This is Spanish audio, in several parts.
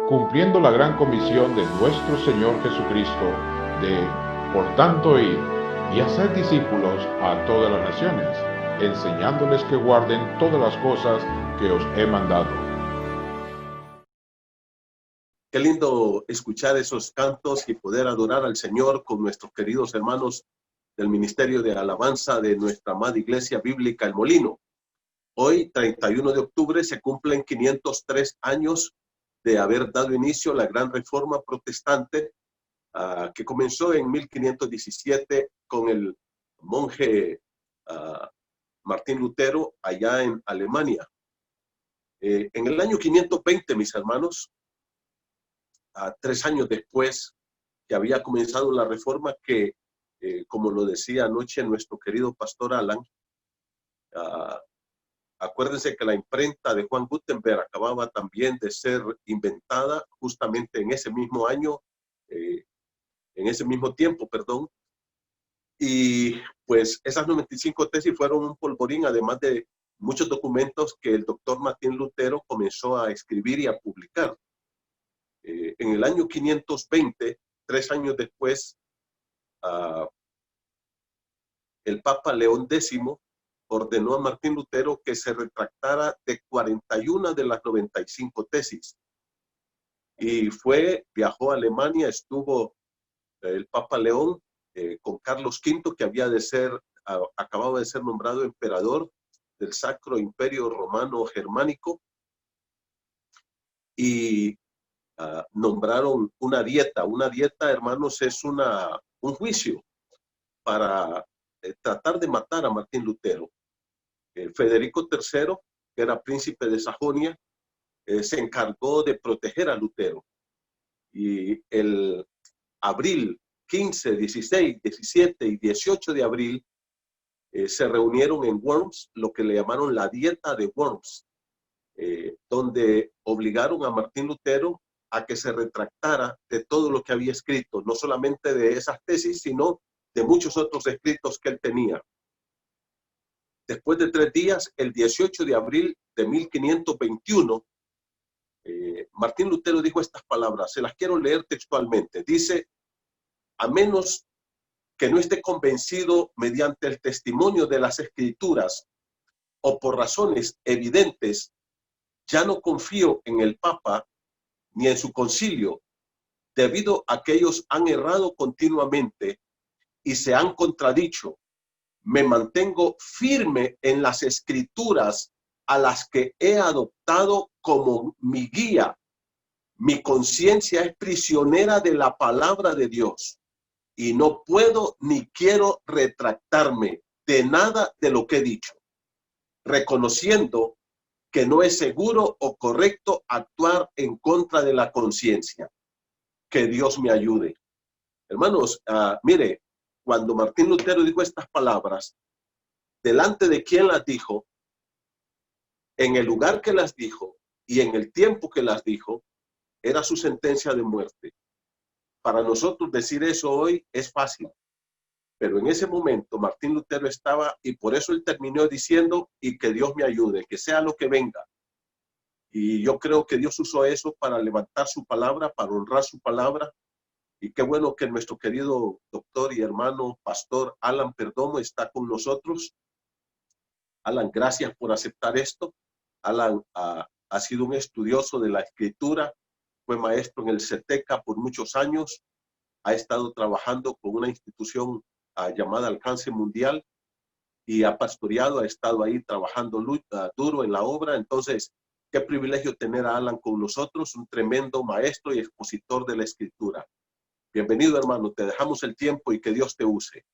cumpliendo la gran comisión de nuestro Señor Jesucristo de, por tanto, ir y hacer discípulos a todas las naciones, enseñándoles que guarden todas las cosas que os he mandado. Qué lindo escuchar esos cantos y poder adorar al Señor con nuestros queridos hermanos del Ministerio de Alabanza de nuestra amada Iglesia Bíblica El Molino. Hoy, 31 de octubre, se cumplen 503 años de haber dado inicio a la gran reforma protestante que comenzó en 1517 con el monje Martín Lutero allá en Alemania. En el año 520, mis hermanos, 3 años después que había comenzado la reforma que, como lo decía anoche nuestro querido pastor Alan, acuérdense que la imprenta de Juan Gutenberg acababa también de ser inventada justamente en ese mismo año, en ese mismo tiempo, perdón. Y pues esas 95 tesis fueron un polvorín, además de muchos documentos que el doctor Martín Lutero comenzó a escribir y a publicar. En el año 520, 3 años después, el Papa León X ordenó a Martín Lutero que se retractara de 41 de las 95 tesis. Y viajó a Alemania, estuvo el Papa León con Carlos V, que acababa de ser nombrado emperador del Sacro Imperio Romano Germánico, y nombraron una dieta. Una dieta, hermanos, es un juicio para tratar de matar a Martín Lutero. Federico III, que era príncipe de Sajonia, se encargó de proteger a Lutero. Y el abril 15, 16, 17 y 18 de abril se reunieron en Worms, lo que le llamaron la Dieta de Worms, donde obligaron a Martín Lutero a que se retractara de todo lo que había escrito, no solamente de esas tesis, sino de muchos otros escritos que él tenía. Después de 3 días, el 18 de abril de 1521, Martín Lutero dijo estas palabras, se las quiero leer textualmente. Dice: a menos que no esté convencido mediante el testimonio de las Escrituras o por razones evidentes, ya no confío en el Papa ni en su concilio, debido a que ellos han errado continuamente y se han contradicho. Me mantengo firme en las Escrituras a las que he adoptado como mi guía. Mi conciencia es prisionera de la palabra de Dios y no puedo ni quiero retractarme de nada de lo que he dicho, reconociendo que no es seguro o correcto actuar en contra de la conciencia. Que Dios me ayude. Hermanos, mire, cuando Martín Lutero dijo estas palabras, delante de quien las dijo, en el lugar que las dijo y en el tiempo que las dijo, era su sentencia de muerte. Para nosotros decir eso hoy es fácil, pero en ese momento Martín Lutero estaba, y por eso él terminó diciendo, y que Dios me ayude, que sea lo que venga. Y yo creo que Dios usó eso para levantar su palabra, para honrar su palabra. Y qué bueno que nuestro querido doctor y hermano pastor Alan Perdomo está con nosotros. Alan, gracias por aceptar esto. Alan ha sido un estudioso de la escritura, fue maestro en el CETECA por muchos años, ha estado trabajando con una institución llamada Alcance Mundial y ha pastoreado, ha estado ahí trabajando duro en la obra. Entonces, qué privilegio tener a Alan con nosotros, un tremendo maestro y expositor de la escritura. Bienvenido, hermano, te dejamos el tiempo y que Dios te use.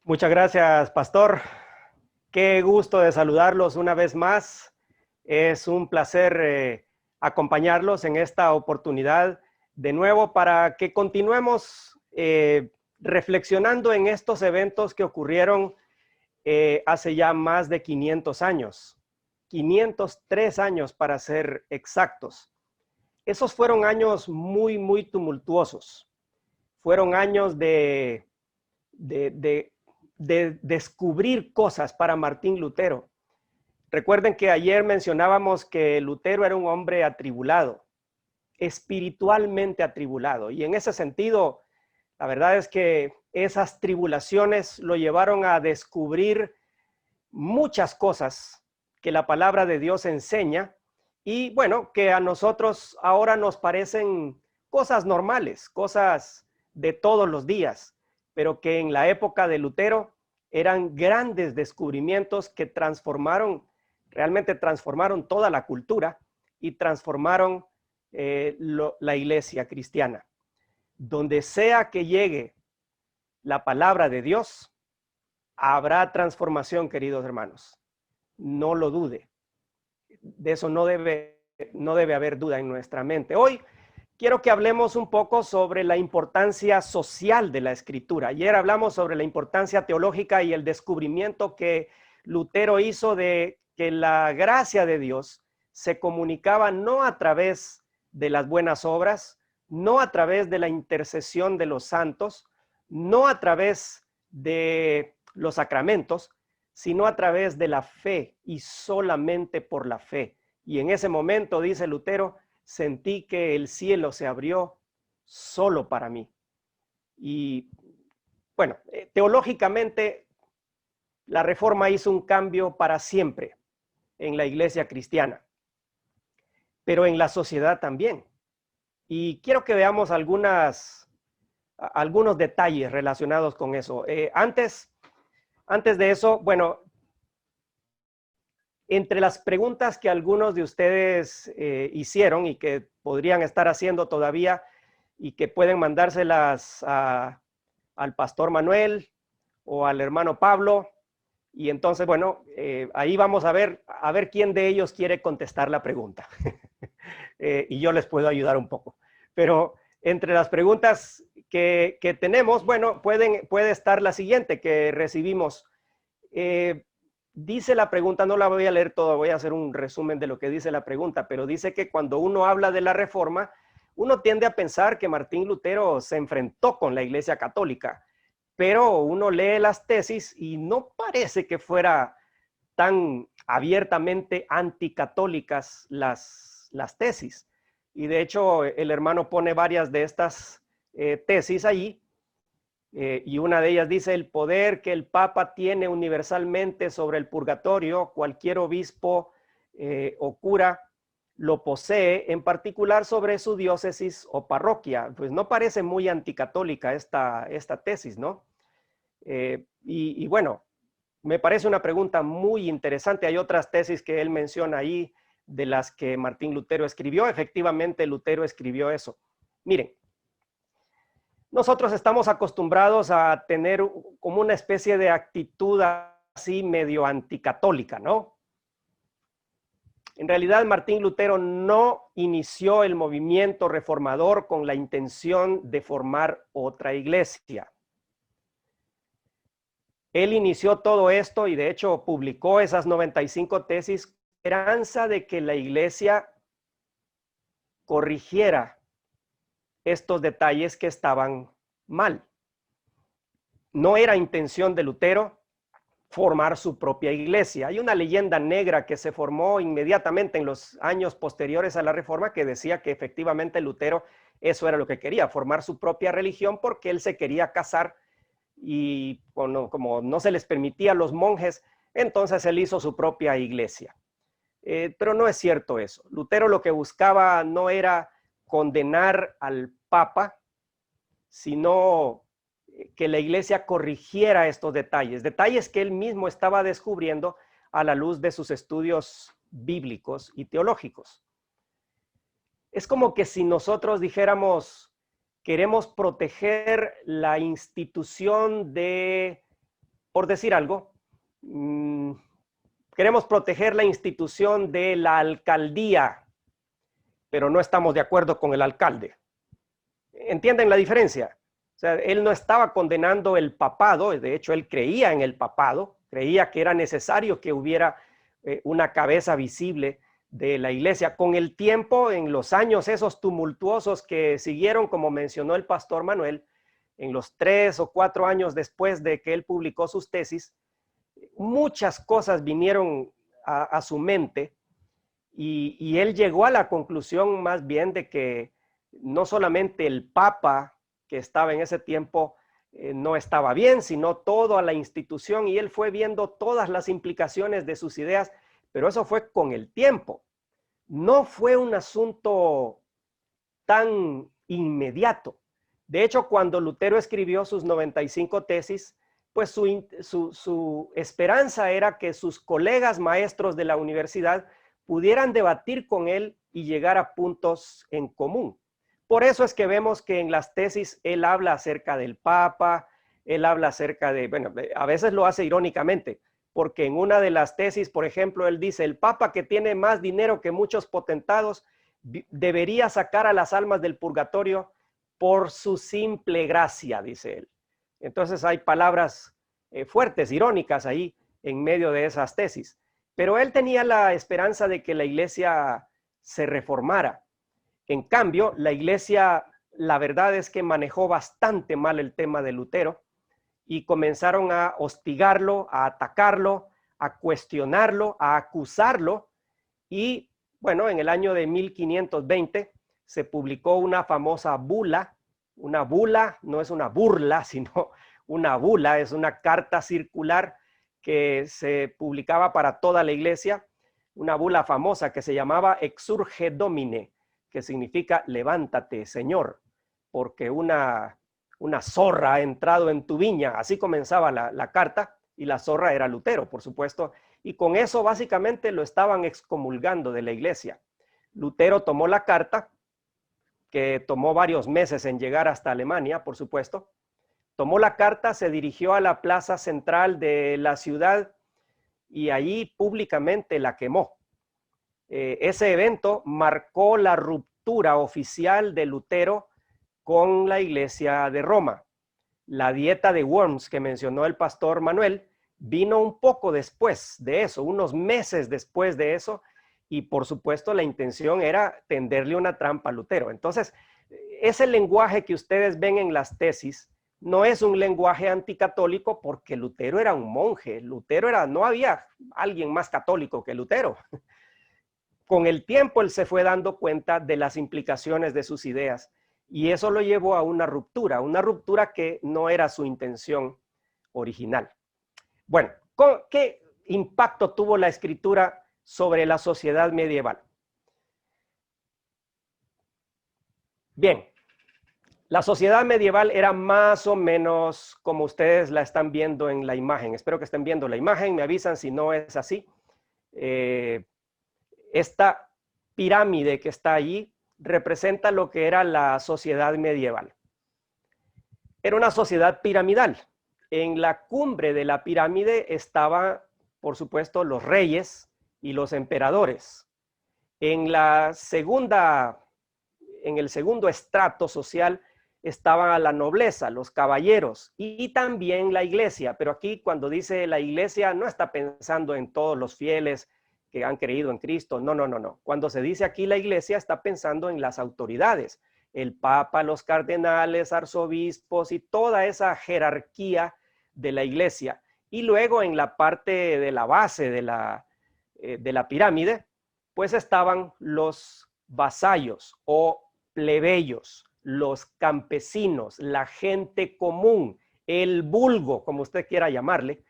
Muchas gracias, pastor. Qué gusto de saludarlos una vez más. Es un placer acompañarlos en esta oportunidad de nuevo para que continuemos reflexionando en estos eventos que ocurrieron hace ya más de 500 años. 503 años para ser exactos. Esos fueron años muy, muy tumultuosos. Fueron años de descubrir cosas para Martín Lutero. Recuerden que ayer mencionábamos que Lutero era un hombre atribulado, espiritualmente atribulado. Y en ese sentido, la verdad es que esas tribulaciones lo llevaron a descubrir muchas cosas que la palabra de Dios enseña y bueno, que a nosotros ahora nos parecen cosas normales, cosas de todos los días, pero que en la época de Lutero eran grandes descubrimientos que realmente transformaron toda la cultura y transformaron la iglesia cristiana. Donde sea que llegue la palabra de Dios, habrá transformación, queridos hermanos. No lo dude. De eso no debe haber duda en nuestra mente. Hoy quiero que hablemos un poco sobre la importancia social de la Escritura. Ayer hablamos sobre la importancia teológica y el descubrimiento que Lutero hizo de que la gracia de Dios se comunicaba no a través de las buenas obras, no a través de la intercesión de los santos, no a través de los sacramentos, sino a través de la fe y solamente por la fe. Y en ese momento, dice Lutero, sentí que el cielo se abrió solo para mí. Y bueno, teológicamente, la Reforma hizo un cambio para siempre en la iglesia cristiana, pero en la sociedad también. Y quiero que veamos algunos detalles relacionados con eso. Antes de eso, bueno, entre las preguntas que algunos de ustedes hicieron y que podrían estar haciendo todavía y que pueden mandárselas al pastor Manuel o al hermano Pablo, y entonces, bueno, ahí vamos a ver quién de ellos quiere contestar la pregunta. Y yo les puedo ayudar un poco. Pero entre las preguntas que tenemos, bueno, puede estar la siguiente que recibimos. Dice la pregunta, no la voy a leer toda, voy a hacer un resumen de lo que dice la pregunta, pero dice que cuando uno habla de la Reforma, uno tiende a pensar que Martín Lutero se enfrentó con la Iglesia Católica, pero uno lee las tesis y no parece que fuera tan abiertamente anticatólicas las tesis. Y de hecho, el hermano pone varias de estas tesis allí, y una de ellas dice: el poder que el Papa tiene universalmente sobre el purgatorio, cualquier obispo o cura lo posee, en particular sobre su diócesis o parroquia. Pues no parece muy anticatólica esta tesis, ¿no? Y bueno, me parece una pregunta muy interesante. Hay otras tesis que él menciona ahí, de las que Martín Lutero escribió. Efectivamente, Lutero escribió eso. Miren, nosotros estamos acostumbrados a tener como una especie de actitud así medio anticatólica, ¿no? En realidad, Martín Lutero no inició el movimiento reformador con la intención de formar otra iglesia. Él inició todo esto y de hecho publicó esas 95 tesis esperanza de que la iglesia corrigiera estos detalles que estaban mal. No era intención de Lutero formar su propia iglesia. Hay una leyenda negra que se formó inmediatamente en los años posteriores a la Reforma que decía que efectivamente Lutero eso era lo que quería, formar su propia religión, porque él se quería casar y como no se les permitía a los monjes, entonces él hizo su propia iglesia. Pero no es cierto eso. Lutero lo que buscaba no era condenar al Papa, sino que la iglesia corrigiera estos detalles que él mismo estaba descubriendo a la luz de sus estudios bíblicos y teológicos. Es como que si nosotros dijéramos, queremos proteger la institución de, por decir algo, queremos proteger la institución de la alcaldía, pero no estamos de acuerdo con el alcalde. ¿Entienden la diferencia? O sea, él no estaba condenando el papado, de hecho él creía en el papado, creía que era necesario que hubiera una cabeza visible de la iglesia. Con el tiempo, en los años esos tumultuosos que siguieron, como mencionó el pastor Manuel, en los 3 o 4 años después de que él publicó sus tesis, muchas cosas vinieron a su mente y él llegó a la conclusión más bien de que no solamente el Papa que estaba en ese tiempo no estaba bien, sino toda la institución, y él fue viendo todas las implicaciones de sus ideas, pero eso fue con el tiempo. No fue un asunto tan inmediato. De hecho, cuando Lutero escribió sus 95 tesis, pues su esperanza era que sus colegas maestros de la universidad pudieran debatir con él y llegar a puntos en común. Por eso es que vemos que en las tesis él habla acerca del Papa, él habla acerca de, bueno, a veces lo hace irónicamente, porque en una de las tesis, por ejemplo, él dice, el Papa que tiene más dinero que muchos potentados debería sacar a las almas del purgatorio por su simple gracia, dice él. Entonces hay palabras fuertes, irónicas ahí en medio de esas tesis. Pero él tenía la esperanza de que la iglesia se reformara. En cambio, la iglesia, la verdad es que manejó bastante mal el tema de Lutero y comenzaron a hostigarlo, a atacarlo, a cuestionarlo, a acusarlo. Y bueno, en el año de 1520 se publicó una famosa bula. Una bula no es una burla, sino una bula, es una carta circular que se publicaba para toda la iglesia, una bula famosa que se llamaba Exsurge Domine, que significa levántate, Señor, porque una zorra ha entrado en tu viña. Así comenzaba la carta, y la zorra era Lutero, por supuesto, y con eso básicamente lo estaban excomulgando de la iglesia. Lutero tomó la carta, que tomó varios meses en llegar hasta Alemania, por supuesto. Tomó la carta, se dirigió a la plaza central de la ciudad y allí públicamente la quemó. Ese evento marcó la ruptura oficial de Lutero con la iglesia de Roma. La dieta de Worms que mencionó el pastor Manuel vino un poco después de eso, unos meses después de eso, y por supuesto la intención era tenderle una trampa a Lutero. Entonces, ese lenguaje que ustedes ven en las tesis no es un lenguaje anticatólico, porque Lutero era un monje. Lutero era, no había alguien más católico que Lutero. Con el tiempo él se fue dando cuenta de las implicaciones de sus ideas y eso lo llevó a una ruptura que no era su intención original. Bueno, ¿qué impacto tuvo la escritura sobre la sociedad medieval? Bien, la sociedad medieval era más o menos como ustedes la están viendo en la imagen. Espero que estén viendo la imagen, me avisan si no es así. Esta pirámide que está allí representa lo que era la sociedad medieval. Era una sociedad piramidal. En la cumbre de la pirámide estaban, por supuesto, los reyes y los emperadores. En el segundo estrato social estaba la nobleza, los caballeros y también la iglesia. Pero aquí cuando dice la iglesia no está pensando en todos los fieles que han creído en Cristo. No, no, no, no. Cuando se dice aquí la iglesia está pensando en las autoridades, el papa, los cardenales, arzobispos y toda esa jerarquía de la iglesia. Y luego en la parte de la base de la pirámide, pues estaban los vasallos o plebeyos, los campesinos, la gente común, el vulgo, como usted quiera llamarle.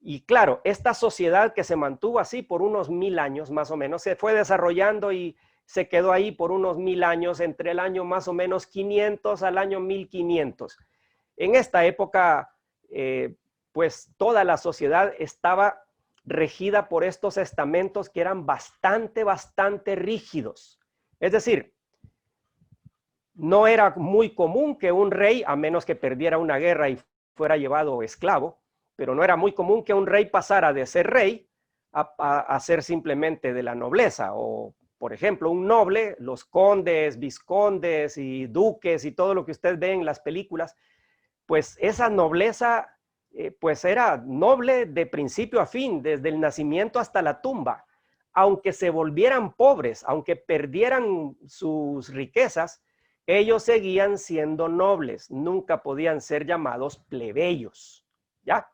Y claro, esta sociedad que se mantuvo así por unos 1000 años más o menos, se fue desarrollando y se quedó ahí por unos 1000 años, entre el año más o menos 500 al año 1500. En esta época, pues toda la sociedad estaba regida por estos estamentos que eran bastante rígidos. Es decir, no era muy común que un rey, a menos que perdiera una guerra y fuera llevado esclavo, pero no era muy común que un rey pasara de ser rey a ser simplemente de la nobleza. O, por ejemplo, un noble, los condes, vizcondes y duques y todo lo que usted ve en las películas, pues esa nobleza pues era noble de principio a fin, desde el nacimiento hasta la tumba. Aunque se volvieran pobres, aunque perdieran sus riquezas, ellos seguían siendo nobles, nunca podían ser llamados plebeyos, ¿ya?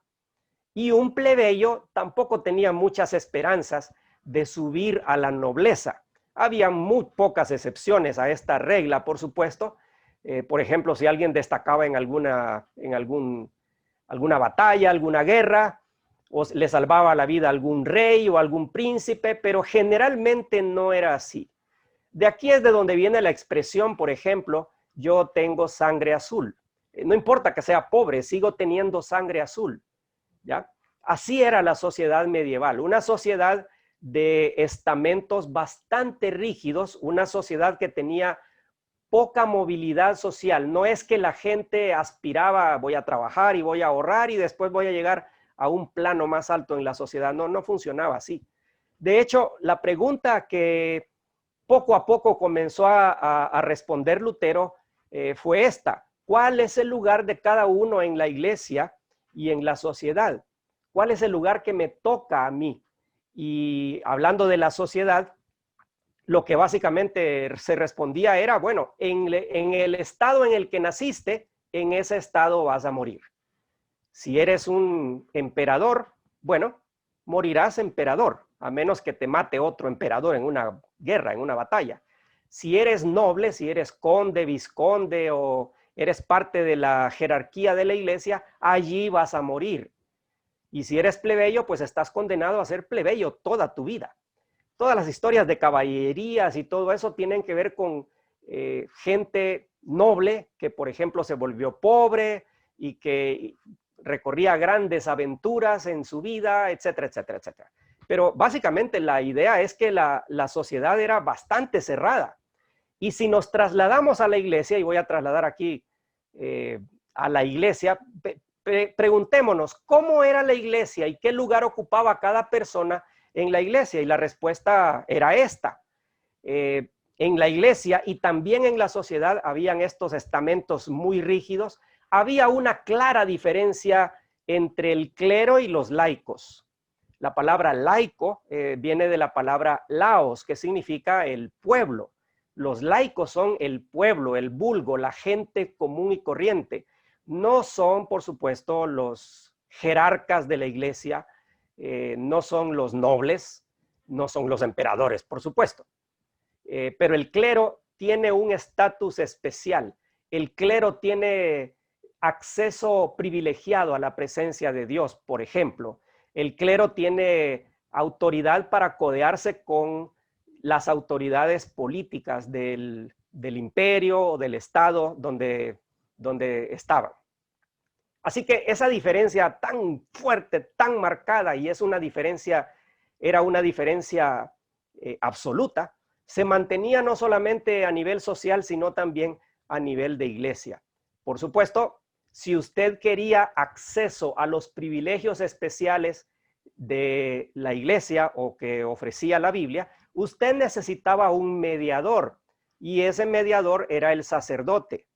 Y un plebeyo tampoco tenía muchas esperanzas de subir a la nobleza. Había muy pocas excepciones a esta regla, por supuesto. Por ejemplo, si alguien destacaba en alguna batalla, alguna guerra, o le salvaba la vida a algún rey o algún príncipe, pero generalmente no era así. De aquí es de donde viene la expresión, por ejemplo, yo tengo sangre azul. No importa que sea pobre, sigo teniendo sangre azul, ¿ya? Así era la sociedad medieval, una sociedad de estamentos bastante rígidos, una sociedad que tenía poca movilidad social. No es que la gente aspiraba, voy a trabajar y voy a ahorrar y después voy a llegar a un plano más alto en la sociedad. No, no funcionaba así. De hecho, la pregunta que poco a poco comenzó a responder Lutero fue esta: ¿cuál es el lugar de cada uno en la iglesia y en la sociedad? ¿Cuál es el lugar que me toca a mí? Y hablando de la sociedad, lo que básicamente se respondía era, bueno, en el estado en el que naciste, en ese estado vas a morir. Si eres un emperador, bueno, morirás emperador, a menos que te mate otro emperador en una guerra, en una batalla. Si eres noble, si eres conde, vizconde o eres parte de la jerarquía de la iglesia, allí vas a morir. Y si eres plebeyo, pues estás condenado a ser plebeyo toda tu vida. Todas las historias de caballerías y todo eso tienen que ver con gente noble que, por ejemplo, se volvió pobre y que recorría grandes aventuras en su vida, etcétera, etcétera, etcétera. Pero básicamente la idea es que la sociedad era bastante cerrada. Y si nos trasladamos a la iglesia, y voy a trasladar aquí a la iglesia, preguntémonos, ¿cómo era la iglesia y qué lugar ocupaba cada persona en la iglesia? Y la respuesta era esta. En la iglesia y también en la sociedad habían estos estamentos muy rígidos. Había una clara diferencia entre el clero y los laicos. La palabra laico viene de la palabra laos, que significa el pueblo. Los laicos son el pueblo, el vulgo, la gente común y corriente. No son, por supuesto, los jerarcas de la iglesia, no son los nobles, no son los emperadores, por supuesto. Pero el clero tiene un estatus especial. El clero tiene acceso privilegiado a la presencia de Dios, por ejemplo. El clero tiene autoridad para codearse con las autoridades políticas del imperio o del estado donde estaban. Así que esa diferencia tan fuerte, tan marcada, y es una diferencia, era una diferencia absoluta, se mantenía no solamente a nivel social, sino también a nivel de iglesia. Por supuesto, si usted quería acceso a los privilegios especiales de la iglesia o que ofrecía la Biblia, usted necesitaba un mediador, y ese mediador era el sacerdote.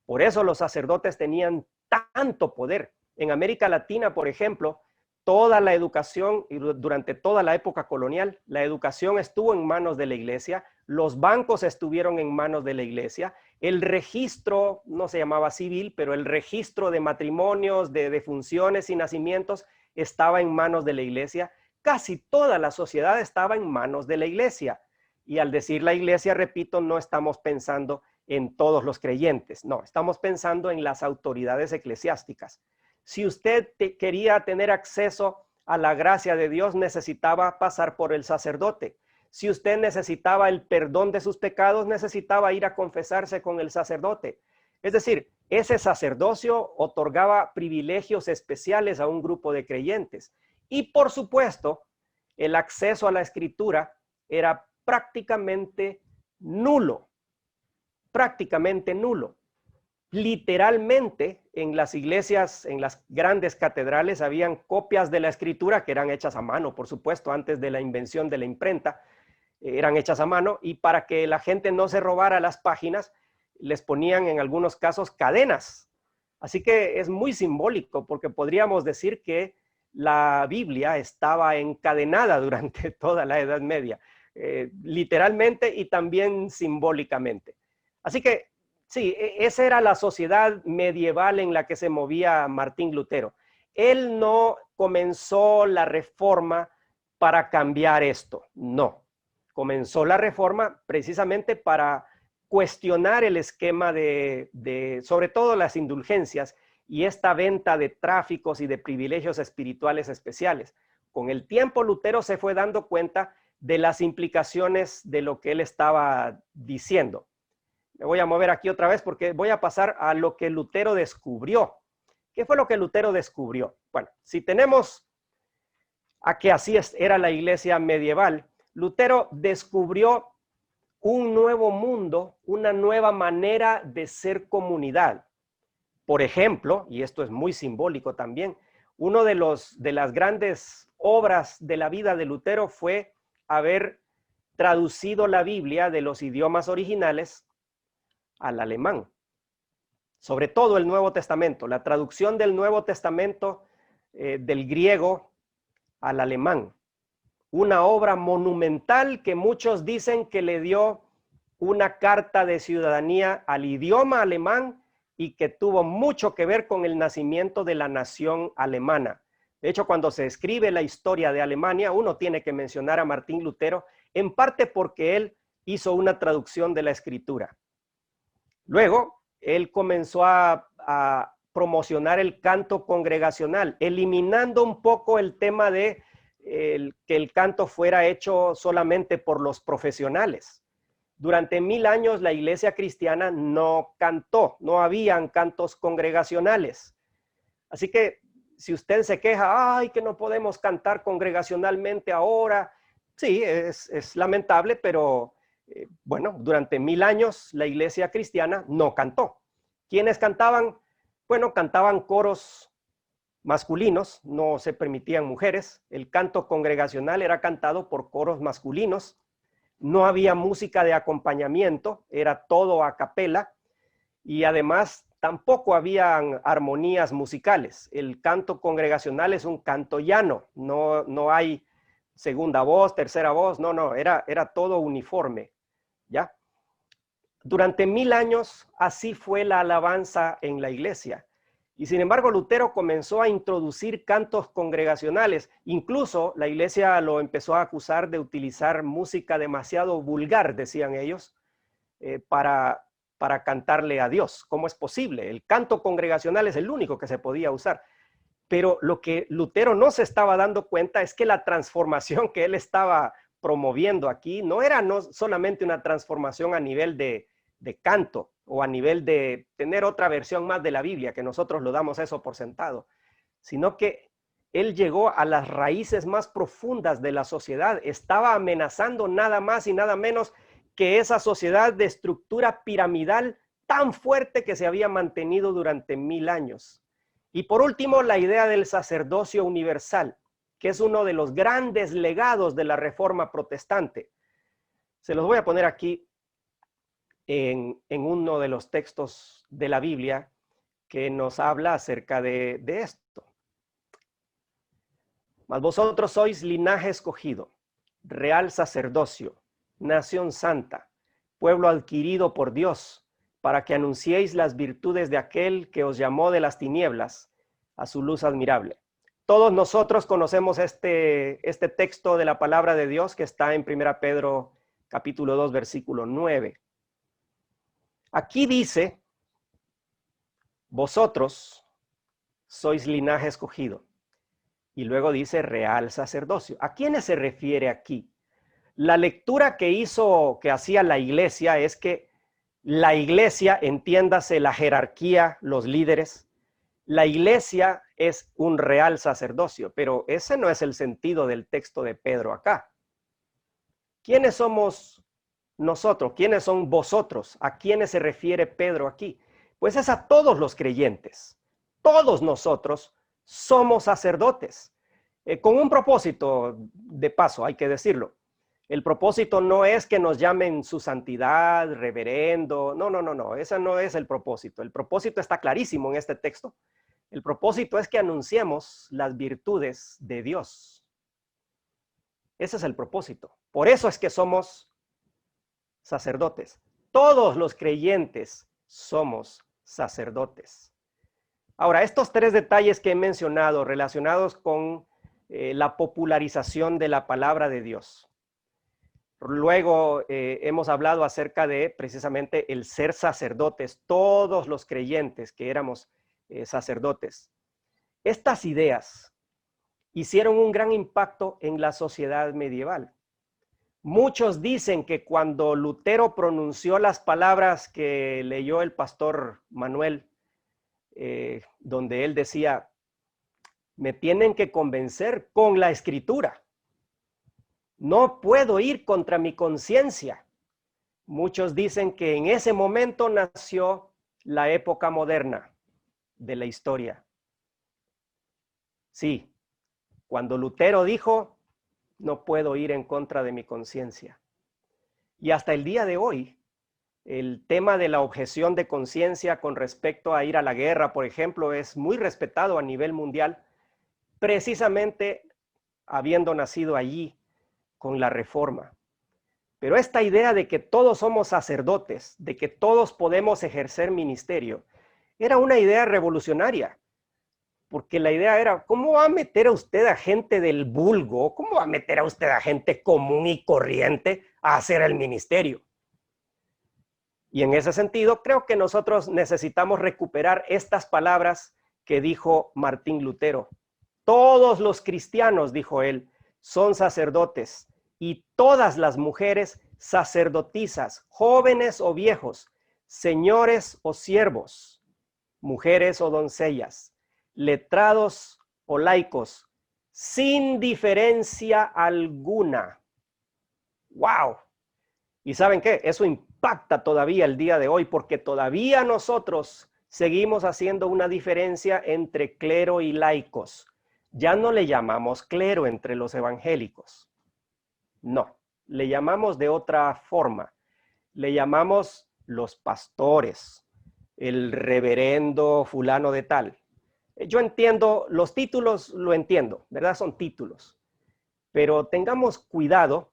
Por eso los sacerdotes tenían tanto poder. En América Latina, por ejemplo, toda la educación, y durante toda la época colonial, la educación estuvo en manos de la iglesia, los bancos estuvieron en manos de la iglesia, el registro, no se llamaba civil, pero el registro de matrimonios, de defunciones y nacimientos estaba en manos de la iglesia. Casi toda la sociedad estaba en manos de la iglesia. Y al decir la iglesia, repito, no estamos pensando en todos los creyentes, no, estamos pensando en las autoridades eclesiásticas. Si usted quería tener acceso a la gracia de Dios, necesitaba pasar por el sacerdote. Si usted necesitaba el perdón de sus pecados, necesitaba ir a confesarse con el sacerdote. Es decir, ese sacerdocio otorgaba privilegios especiales a un grupo de creyentes. Y por supuesto, el acceso a la escritura era prácticamente nulo. Prácticamente nulo. Literalmente, en las iglesias, en las grandes catedrales, habían copias de la escritura que eran hechas a mano, por supuesto, antes de la invención de la imprenta, eran hechas a mano, y para que la gente no se robara las páginas, les ponían en algunos casos cadenas. Así que es muy simbólico, porque podríamos decir que la Biblia estaba encadenada durante toda la Edad Media, literalmente y también simbólicamente. Así que sí, esa era la sociedad medieval en la que se movía Martín Lutero. Él no comenzó la reforma para cambiar esto. No. Comenzó la reforma precisamente para cuestionar el esquema sobre todo las indulgencias y esta venta de tráficos y de privilegios espirituales especiales. Con el tiempo, Lutero se fue dando cuenta de las implicaciones de lo que él estaba diciendo. Me voy a mover aquí otra vez porque voy a pasar a lo que Lutero descubrió. ¿Qué fue lo que Lutero descubrió? Bueno, si tenemos a que así era la iglesia medieval, Lutero descubrió un nuevo mundo, una nueva manera de ser comunidad. Por ejemplo, y esto es muy simbólico también, uno de las grandes obras de la vida de Lutero fue haber traducido la Biblia de los idiomas originales al alemán. Sobre todo el Nuevo Testamento, la traducción del Nuevo Testamento del griego al alemán. Una obra monumental que muchos dicen que le dio una carta de ciudadanía al idioma alemán y que tuvo mucho que ver con el nacimiento de la nación alemana. De hecho, cuando se escribe la historia de Alemania, uno tiene que mencionar a Martín Lutero, en parte porque él hizo una traducción de la Escritura. Luego, él comenzó a promocionar el canto congregacional, eliminando un poco el tema de que el canto fuera hecho solamente por los profesionales. Durante 1000 años la iglesia cristiana no cantó, no habían cantos congregacionales. Así que si usted se queja, ay, que no podemos cantar congregacionalmente ahora, sí, es lamentable, pero bueno, durante 1000 años la iglesia cristiana no cantó. ¿Quiénes cantaban? Bueno, cantaban coros masculinos, no se permitían mujeres. El canto congregacional era cantado por coros masculinos. No había música de acompañamiento, era todo a capela. Y además tampoco habían armonías musicales. El canto congregacional es un canto llano, no hay segunda voz, tercera voz, no, era todo uniforme, ¿ya? Durante 1000 años así fue la alabanza en la iglesia. Y sin embargo, Lutero comenzó a introducir cantos congregacionales. Incluso la iglesia lo empezó a acusar de utilizar música demasiado vulgar, decían ellos, para cantarle a Dios. ¿Cómo es posible? El canto congregacional es el único que se podía usar. Pero lo que Lutero no se estaba dando cuenta es que la transformación que él estaba promoviendo aquí no era solamente una transformación a nivel de canto o a nivel de tener otra versión más de la Biblia, que nosotros lo damos eso por sentado, sino que él llegó a las raíces más profundas de la sociedad. Estaba amenazando nada más y nada menos que esa sociedad de estructura piramidal tan fuerte que se había mantenido durante 1000 años. Y por último, la idea del sacerdocio universal, que es uno de los grandes legados de la Reforma Protestante. Se los voy a poner aquí en uno de los textos de la Biblia que nos habla acerca de esto. Mas vosotros sois linaje escogido, real sacerdocio, nación santa, pueblo adquirido por Dios, para que anunciéis las virtudes de aquel que os llamó de las tinieblas a su luz admirable. Todos nosotros conocemos este texto de la palabra de Dios que está en 1 Pedro capítulo 2, versículo 9. Aquí dice, vosotros sois linaje escogido. Y luego dice real sacerdocio. ¿A quiénes se refiere aquí? La lectura que hacía la iglesia es que la iglesia, entiéndase la jerarquía, los líderes, la iglesia es un real sacerdocio, pero ese no es el sentido del texto de Pedro acá. ¿Quiénes somos nosotros? ¿Quiénes son vosotros? ¿A quiénes se refiere Pedro aquí? Pues es a todos los creyentes. Todos nosotros somos sacerdotes, con un propósito, de paso, hay que decirlo. El propósito no es que nos llamen su santidad, reverendo, no, ese no es el propósito. El propósito está clarísimo en este texto. El propósito es que anunciemos las virtudes de Dios. Ese es el propósito. Por eso es que somos sacerdotes. Todos los creyentes somos sacerdotes. Ahora, estos tres detalles que he mencionado relacionados con la popularización de la palabra de Dios. Luego hemos hablado acerca de precisamente el ser sacerdotes, todos los creyentes que éramos sacerdotes. Estas ideas hicieron un gran impacto en la sociedad medieval. Muchos dicen que cuando Lutero pronunció las palabras que leyó el pastor Manuel, donde él decía, me tienen que convencer con la escritura. No puedo ir contra mi conciencia. Muchos dicen que en ese momento nació la época moderna de la historia. Sí, cuando Lutero dijo, no puedo ir en contra de mi conciencia. Y hasta el día de hoy, el tema de la objeción de conciencia con respecto a ir a la guerra, por ejemplo, es muy respetado a nivel mundial, precisamente habiendo nacido allí con la Reforma. Pero esta idea de que todos somos sacerdotes, de que todos podemos ejercer ministerio, era una idea revolucionaria. Porque la idea era, ¿cómo va a meter a usted a gente del vulgo? ¿Cómo va a meter a usted a gente común y corriente a hacer el ministerio? Y en ese sentido, creo que nosotros necesitamos recuperar estas palabras que dijo Martín Lutero. Todos los cristianos, dijo él, son sacerdotes, y todas las mujeres sacerdotisas, jóvenes o viejos, señores o siervos, mujeres o doncellas, letrados o laicos, sin diferencia alguna. ¡Wow! ¿Y saben qué? Eso impacta todavía el día de hoy, porque todavía nosotros seguimos haciendo una diferencia entre clero y laicos. Ya no le llamamos clero entre los evangélicos. No, le llamamos de otra forma. Le llamamos los pastores, el reverendo fulano de tal. Yo entiendo, los títulos lo entiendo, ¿verdad? Son títulos. Pero tengamos cuidado,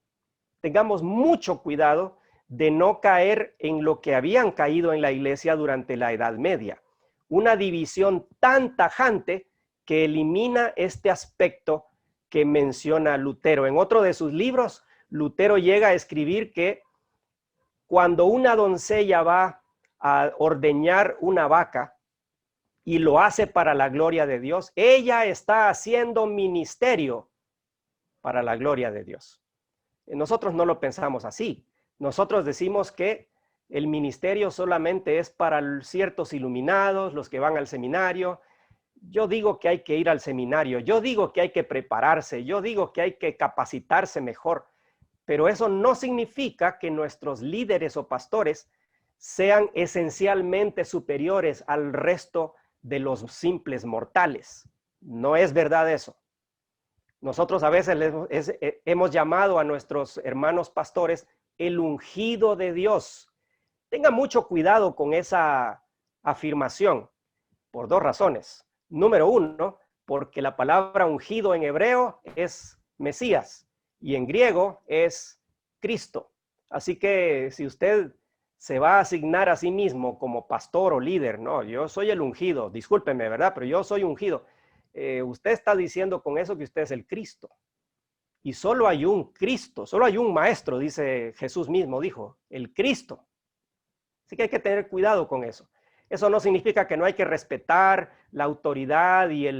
tengamos mucho cuidado de no caer en lo que habían caído en la iglesia durante la Edad Media. Una división tan tajante que elimina este aspecto que menciona Lutero. En otro de sus libros, Lutero llega a escribir que cuando una doncella va a ordeñar una vaca, y lo hace para la gloria de Dios, ella está haciendo ministerio para la gloria de Dios. Nosotros no lo pensamos así. Nosotros decimos que el ministerio solamente es para ciertos iluminados, los que van al seminario. Yo digo que hay que ir al seminario, yo digo que hay que prepararse, yo digo que hay que capacitarse mejor, pero eso no significa que nuestros líderes o pastores sean esencialmente superiores al resto de los simples mortales. No es verdad eso. Nosotros a veces hemos llamado a nuestros hermanos pastores el ungido de Dios. Tenga mucho cuidado con esa afirmación por dos razones. Número uno, porque la palabra ungido en hebreo es Mesías y en griego es Cristo. Así que si usted se va a asignar a sí mismo como pastor o líder, no, yo soy el ungido, discúlpeme, ¿verdad? Pero yo soy ungido. Usted está diciendo con eso que usted es el Cristo. Y solo hay un Cristo, solo hay un maestro, dice Jesús mismo, dijo, el Cristo. Así que hay que tener cuidado con eso. Eso no significa que no hay que respetar la autoridad y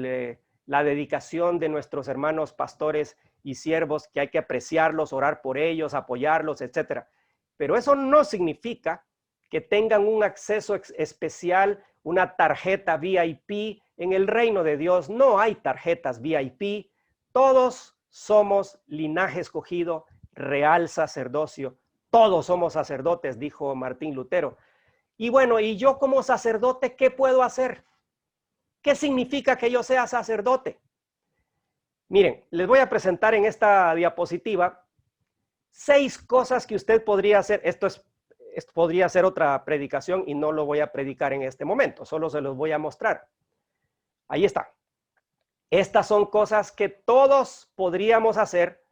la dedicación de nuestros hermanos pastores y siervos, que hay que apreciarlos, orar por ellos, apoyarlos, etcétera. Pero eso no significa que tengan un acceso especial, una tarjeta VIP en el reino de Dios. No hay tarjetas VIP. Todos somos linaje escogido, real sacerdocio. Todos somos sacerdotes, dijo Martín Lutero. Y bueno, ¿y yo como sacerdote qué puedo hacer? ¿Qué significa que yo sea sacerdote? Miren, les voy a presentar en esta diapositiva 6 cosas que usted podría hacer. Esto podría ser otra predicación y no lo voy a predicar en este momento, solo se los voy a mostrar. Ahí está. Estas son cosas que todos podríamos hacer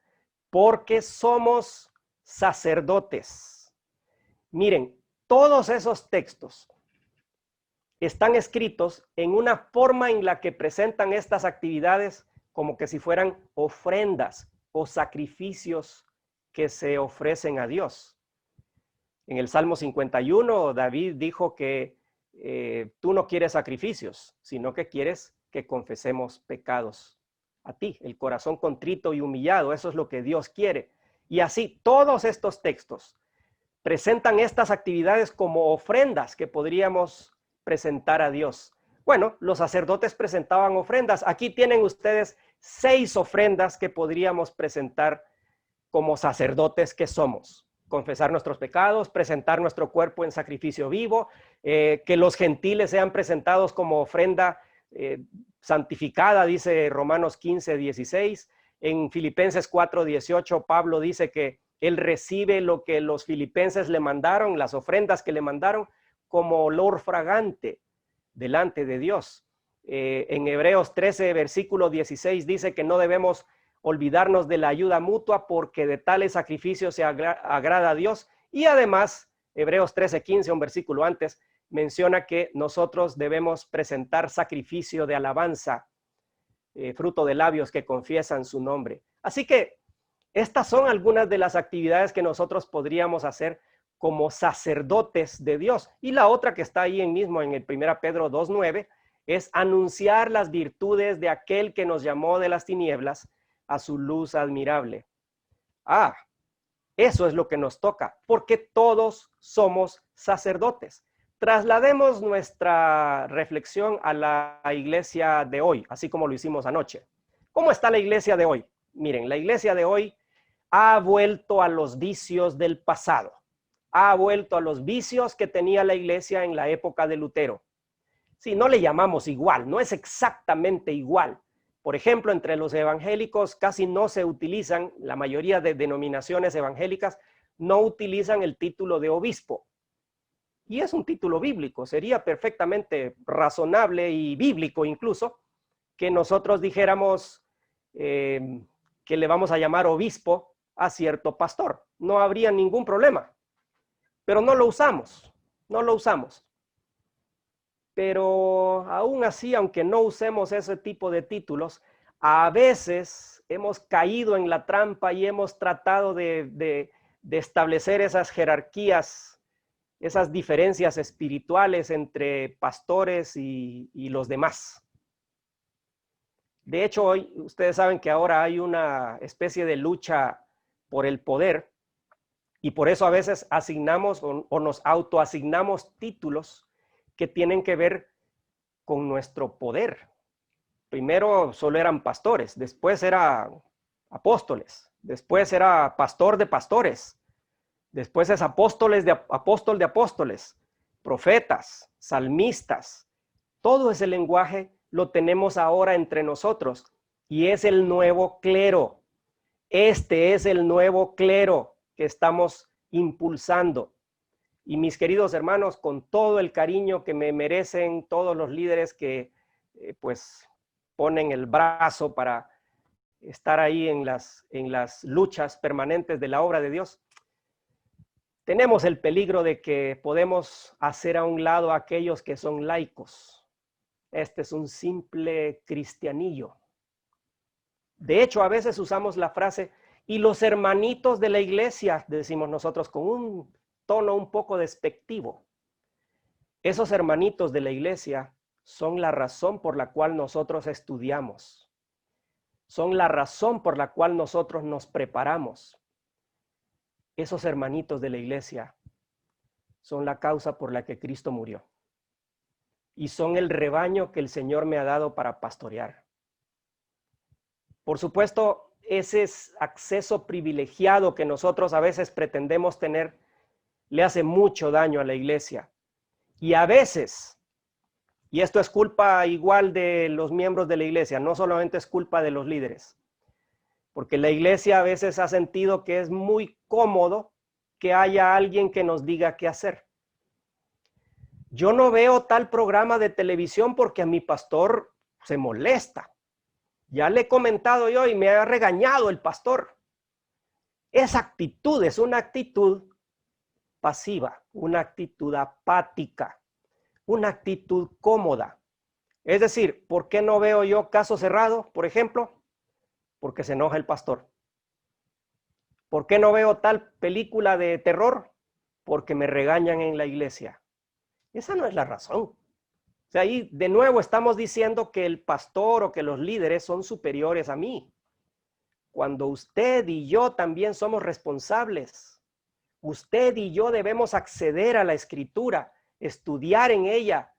porque somos sacerdotes. Miren, todos esos textos están escritos en una forma en la que presentan estas actividades como que si fueran ofrendas o sacrificios que se ofrecen a Dios. En el Salmo 51, David dijo que tú no quieres sacrificios, sino que quieres que confesemos pecados a ti, el corazón contrito y humillado. Eso es lo que Dios quiere. Y así, todos estos textos presentan estas actividades como ofrendas que podríamos presentar a Dios. Bueno, los sacerdotes presentaban ofrendas. Aquí tienen ustedes 6 ofrendas que podríamos presentar como sacerdotes que somos. Confesar nuestros pecados, presentar nuestro cuerpo en sacrificio vivo, que los gentiles sean presentados como ofrenda santificada, dice Romanos 15:16. En Filipenses 4:18, Pablo dice que él recibe lo que los filipenses le mandaron, las ofrendas que le mandaron, como olor fragante delante de Dios. En Hebreos 13, versículo 16, dice que no debemos olvidarnos de la ayuda mutua porque de tales sacrificios se agrada a Dios. Y además, Hebreos 13:15, un versículo antes, menciona que nosotros debemos presentar sacrificio de alabanza, fruto de labios que confiesan su nombre. Así que estas son algunas de las actividades que nosotros podríamos hacer como sacerdotes de Dios. Y la otra que está ahí mismo en el 1 Pedro 2:9 es anunciar las virtudes de aquel que nos llamó de las tinieblas a su luz admirable. Eso es lo que nos toca, porque todos somos sacerdotes. Traslademos nuestra reflexión a la iglesia de hoy, así como lo hicimos anoche. ¿Cómo está la iglesia de hoy? Miren, la iglesia de hoy ha vuelto a los vicios del pasado. Ha vuelto a los vicios que tenía la iglesia en la época de Lutero. Sí, no le llamamos igual, no es exactamente igual. Por ejemplo, entre los evangélicos casi no se utilizan, la mayoría de denominaciones evangélicas no utilizan el título de obispo. Y es un título bíblico, sería perfectamente razonable y bíblico incluso que nosotros dijéramos que le vamos a llamar obispo a cierto pastor. No habría ningún problema, pero no lo usamos, no lo usamos. Pero aún así, aunque no usemos ese tipo de títulos, a veces hemos caído en la trampa y hemos tratado de establecer esas jerarquías, esas diferencias espirituales entre pastores y los demás. De hecho, hoy ustedes saben que ahora hay una especie de lucha por el poder y por eso a veces asignamos o nos autoasignamos títulos que tienen que ver con nuestro poder. Primero solo eran pastores, después era apóstoles, después era pastor de pastores, después es apóstol de apóstoles, profetas, salmistas. Todo ese lenguaje lo tenemos ahora entre nosotros y es el nuevo clero. Este es el nuevo clero que estamos impulsando. Y mis queridos hermanos, con todo el cariño que me merecen todos los líderes que pues ponen el brazo para estar ahí en las luchas permanentes de la obra de Dios, tenemos el peligro de que podemos hacer a un lado a aquellos que son laicos. Este es un simple cristianillo. De hecho, a veces usamos la frase, y los hermanitos de la iglesia, decimos nosotros con un tono un poco despectivo. Esos hermanitos de la iglesia son la razón por la cual nosotros estudiamos. Son la razón por la cual nosotros nos preparamos. Esos hermanitos de la iglesia son la causa por la que Cristo murió. Y son el rebaño que el Señor me ha dado para pastorear. Por supuesto, ese acceso privilegiado que nosotros a veces pretendemos tener le hace mucho daño a la iglesia. Y a veces, y esto es culpa igual de los miembros de la iglesia, no solamente es culpa de los líderes, porque la iglesia a veces ha sentido que es muy cómodo que haya alguien que nos diga qué hacer. Yo no veo tal programa de televisión porque a mi pastor se molesta. Ya le he comentado yo y me ha regañado el pastor. Esa actitud es una actitud pasiva, una actitud apática, una actitud cómoda. Es decir, ¿por qué no veo yo Caso Cerrado, por ejemplo? Porque se enoja el pastor. ¿Por qué no veo tal película de terror? Porque me regañan en la iglesia. Esa no es la razón. O sea, ahí de nuevo estamos diciendo que el pastor o que los líderes son superiores a mí. Cuando usted y yo también somos responsables. Usted y yo debemos acceder a la escritura, estudiar en ella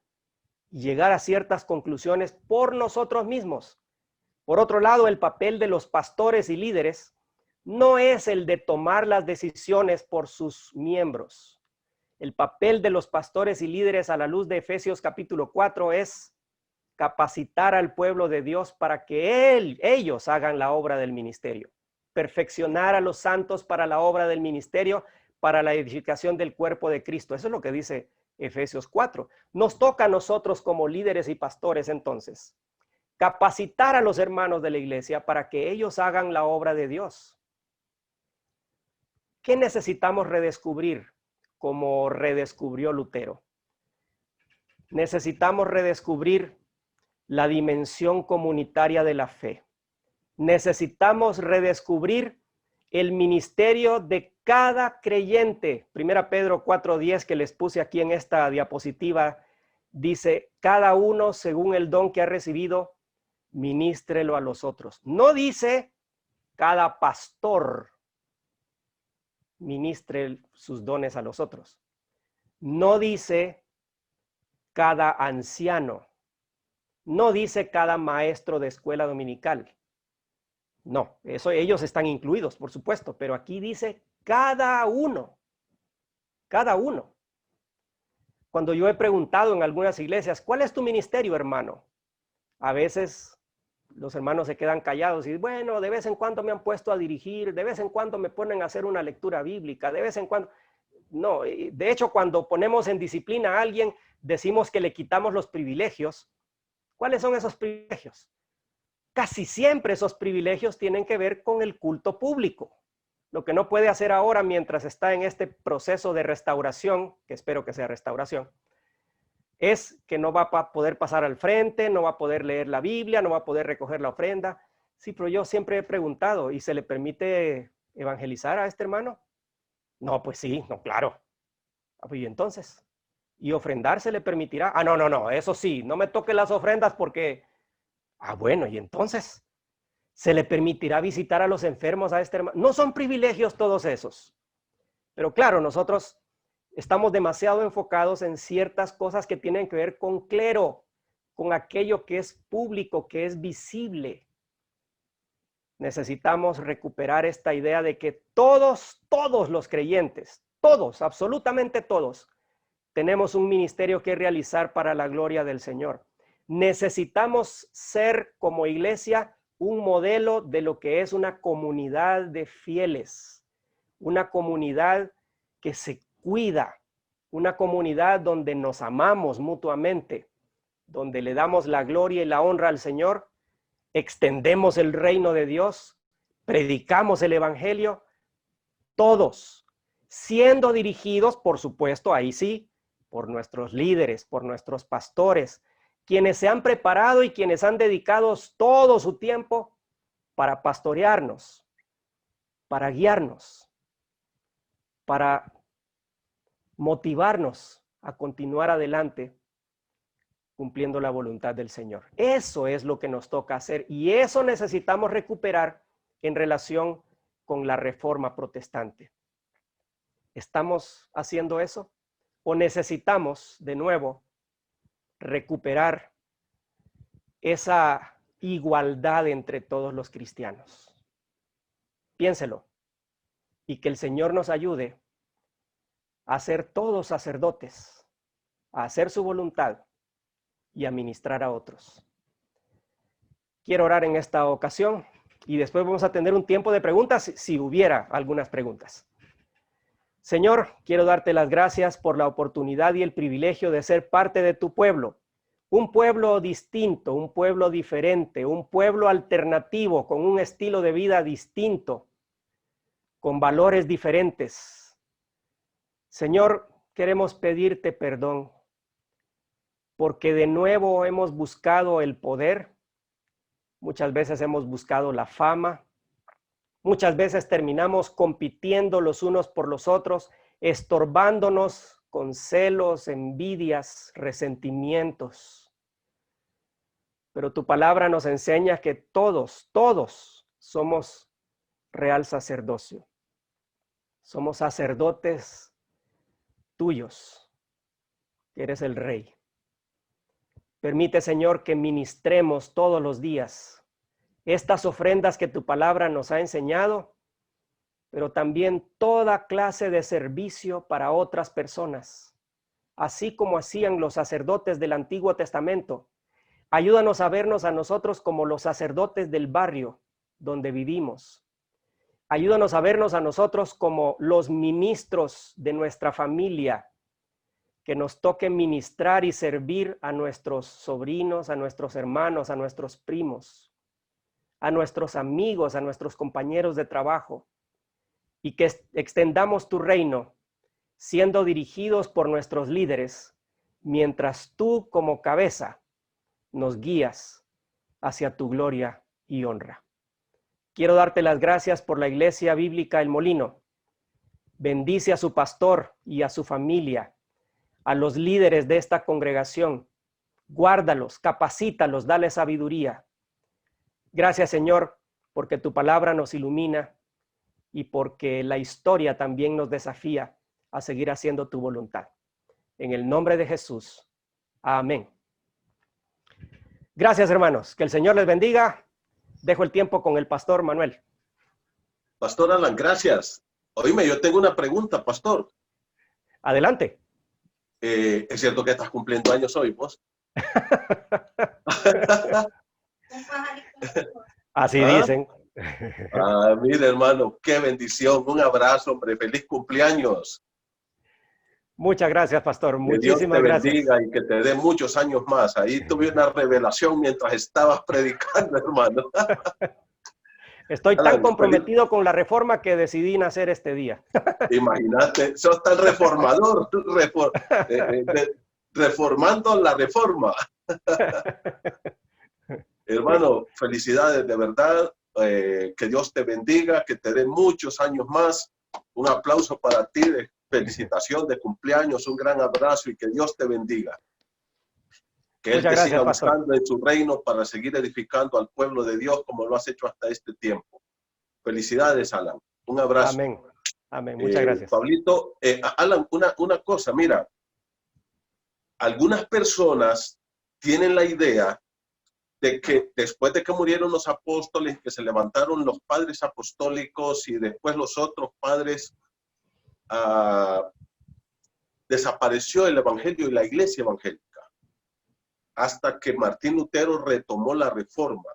y llegar a ciertas conclusiones por nosotros mismos. Por otro lado, el papel de los pastores y líderes no es el de tomar las decisiones por sus miembros. El papel de los pastores y líderes a la luz de Efesios capítulo 4 es capacitar al pueblo de Dios para que ellos hagan la obra del ministerio. Perfeccionar a los santos para la obra del ministerio, para la edificación del cuerpo de Cristo. Eso es lo que dice Efesios 4. Nos toca a nosotros como líderes y pastores entonces capacitar a los hermanos de la iglesia para que ellos hagan la obra de Dios. ¿Qué necesitamos redescubrir como redescubrió Lutero? Necesitamos redescubrir la dimensión comunitaria de la fe. Necesitamos redescubrir el ministerio de cada creyente. 1 Pedro 4:10 que les puse aquí en esta diapositiva dice, cada uno según el don que ha recibido, ministrelo a los otros. No dice cada pastor ministre sus dones a los otros. No dice cada anciano. No dice cada maestro de escuela dominical. No, eso ellos están incluidos, por supuesto, pero aquí dice cada uno. Cada uno. Cuando yo he preguntado en algunas iglesias, ¿cuál es tu ministerio, hermano? A veces los hermanos se quedan callados y bueno, de vez en cuando me han puesto a dirigir, de vez en cuando me ponen a hacer una lectura bíblica, de vez en cuando. No, de hecho, cuando ponemos en disciplina a alguien, decimos que le quitamos los privilegios. ¿Cuáles son esos privilegios? Casi siempre esos privilegios tienen que ver con el culto público. Lo que no puede hacer ahora mientras está en este proceso de restauración, que espero que sea restauración, es que no va a poder pasar al frente, no va a poder leer la Biblia, no va a poder recoger la ofrenda. Sí, pero yo siempre he preguntado, ¿y se le permite evangelizar a este hermano? No, pues sí, no, claro. ¿Y entonces? ¿Y ofrendar se le permitirá? Ah, no, eso sí, no me toque las ofrendas porque... Ah, bueno, ¿y entonces? ¿Se le permitirá visitar a los enfermos a este hermano? No son privilegios todos esos. Pero claro, nosotros estamos demasiado enfocados en ciertas cosas que tienen que ver con clero, con aquello que es público, que es visible. Necesitamos recuperar esta idea de que todos los creyentes, todos, absolutamente todos, tenemos un ministerio que realizar para la gloria del Señor. Necesitamos ser como iglesia un modelo de lo que es una comunidad de fieles, una comunidad que se cuida, una comunidad donde nos amamos mutuamente, donde le damos la gloria y la honra al Señor, extendemos el reino de Dios, predicamos el evangelio, todos siendo dirigidos, por supuesto, ahí sí, por nuestros líderes, por nuestros pastores, quienes se han preparado y quienes han dedicado todo su tiempo para pastorearnos, para guiarnos, para motivarnos a continuar adelante cumpliendo la voluntad del Señor. Eso es lo que nos toca hacer y eso necesitamos recuperar en relación con la reforma protestante. ¿Estamos haciendo eso? ¿O necesitamos de nuevo recuperar esa igualdad entre todos los cristianos? Piénselo y que el Señor nos ayude a ser todos sacerdotes, a hacer su voluntad y a ministrar a otros. Quiero orar en esta ocasión y después vamos a tener un tiempo de preguntas si hubiera algunas preguntas. Señor, quiero darte las gracias por la oportunidad y el privilegio de ser parte de tu pueblo. Un pueblo distinto, un pueblo diferente, un pueblo alternativo, con un estilo de vida distinto, con valores diferentes. Señor, queremos pedirte perdón, porque de nuevo hemos buscado el poder, Muchas veces hemos buscado la fama. Muchas veces terminamos compitiendo los unos por los otros, estorbándonos con celos, envidias, resentimientos. Pero tu palabra nos enseña que todos somos real sacerdocio. Somos sacerdotes tuyos. Eres el Rey. Permite, Señor, que ministremos todos los días estas ofrendas que tu palabra nos ha enseñado, pero también toda clase de servicio para otras personas, así como hacían los sacerdotes del Antiguo Testamento. Ayúdanos a vernos a nosotros como los sacerdotes del barrio donde vivimos. Ayúdanos a vernos a nosotros como los ministros de nuestra familia, que nos toque ministrar y servir a nuestros sobrinos, a nuestros hermanos, a nuestros primos, a nuestros amigos, a nuestros compañeros de trabajo, y que extendamos tu reino siendo dirigidos por nuestros líderes, mientras tú como cabeza nos guías hacia tu gloria y honra. Quiero darte las gracias por la Iglesia Bíblica El Molino. Bendice a su pastor y a su familia, a los líderes de esta congregación. Guárdalos, capacítalos, dale sabiduría. Gracias, Señor, porque tu palabra nos ilumina y porque la historia también nos desafía a seguir haciendo tu voluntad. En el nombre de Jesús. Amén. Gracias, hermanos. Que el Señor les bendiga. Dejo el tiempo con el pastor Manuel. Pastor Alan, gracias. Oíme, yo tengo una pregunta, pastor. Adelante. ¿Es cierto que estás cumpliendo años hoy, vos? Así dicen. Mire, hermano, qué bendición. Un abrazo, hombre. Feliz cumpleaños. Muchas gracias, pastor. Muchísimas gracias. Que Dios te bendiga y que te dé muchos años más. Ahí tuve una revelación mientras estabas predicando, hermano. Estoy tan comprometido con la reforma que decidí nacer este día. Imagínate, sos tan reformador, reformando la reforma. Hermano, felicidades, de verdad. Que Dios te bendiga, que te dé muchos años más. Un aplauso para ti, de felicitación de cumpleaños, un gran abrazo y que Dios te bendiga. Que Él te siga buscando en su reino para seguir edificando al pueblo de Dios como lo has hecho hasta este tiempo. Felicidades, Alan. Un abrazo. Amén. Amén. Muchas gracias. Pablito, Alan, una cosa, mira, algunas personas tienen la idea de que después de que murieron los apóstoles, que se levantaron los padres apostólicos y después los otros padres, desapareció el evangelio y la iglesia evangélica hasta que Martín Lutero retomó la reforma.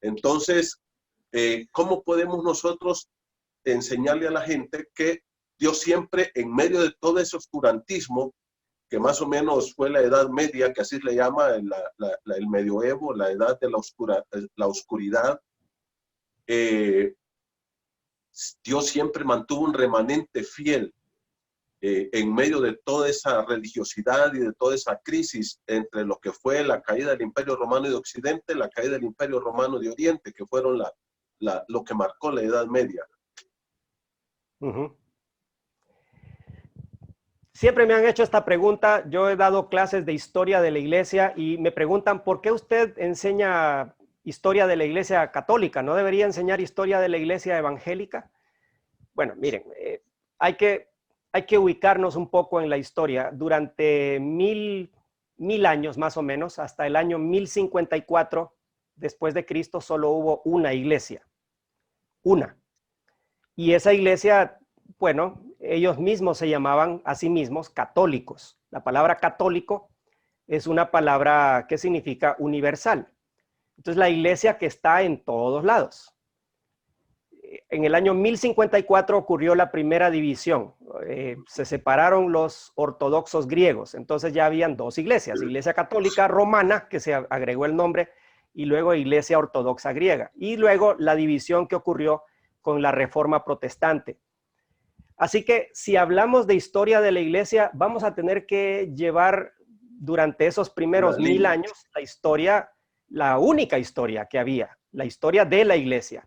Entonces, ¿cómo podemos nosotros enseñarle a la gente que Dios siempre, en medio de todo ese oscurantismo, que más o menos fue la Edad Media, que así le llama el medioevo, la edad de la oscuridad, Dios siempre mantuvo un remanente fiel en medio de toda esa religiosidad y de toda esa crisis entre lo que fue la caída del Imperio Romano de Occidente, la caída del Imperio Romano de Oriente, que fueron lo que marcó la Edad Media. Siempre me han hecho esta pregunta. Yo he dado clases de historia de la iglesia y me preguntan, ¿por qué usted enseña historia de la iglesia católica? ¿No debería enseñar historia de la iglesia evangélica? Bueno, miren, hay que ubicarnos un poco en la historia. Durante mil años más o menos, hasta el año 1054 después de Cristo, solo hubo una iglesia. Una. Y esa iglesia, bueno, ellos mismos se llamaban a sí mismos católicos. La palabra católico es una palabra que significa universal. Entonces, la iglesia que está en todos lados. En el año 1054 ocurrió la primera división. Se separaron los ortodoxos griegos. Entonces ya habían dos iglesias. Iglesia católica romana, que se agregó el nombre, y luego iglesia ortodoxa griega. Y luego la división que ocurrió con la reforma protestante. Así que si hablamos de historia de la iglesia, vamos a tener que llevar durante esos primeros 1000 años la historia la única historia que había, la historia de la iglesia.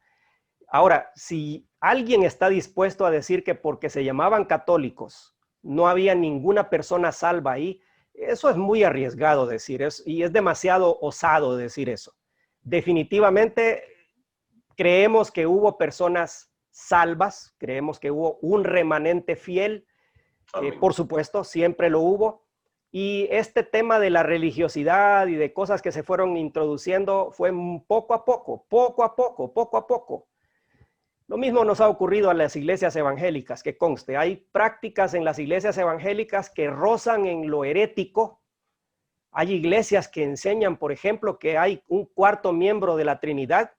Ahora, si alguien está dispuesto a decir que porque se llamaban católicos no había ninguna persona salva ahí, eso es muy arriesgado decir eso, y es demasiado osado decir eso. Definitivamente creemos que hubo personas salvas, creemos que hubo un remanente fiel, por supuesto, siempre lo hubo. Y este tema de la religiosidad y de cosas que se fueron introduciendo fue poco a poco. Lo mismo nos ha ocurrido a las iglesias evangélicas, que conste, hay prácticas en las iglesias evangélicas que rozan en lo herético. Hay iglesias que enseñan, por ejemplo, que hay un cuarto miembro de la Trinidad.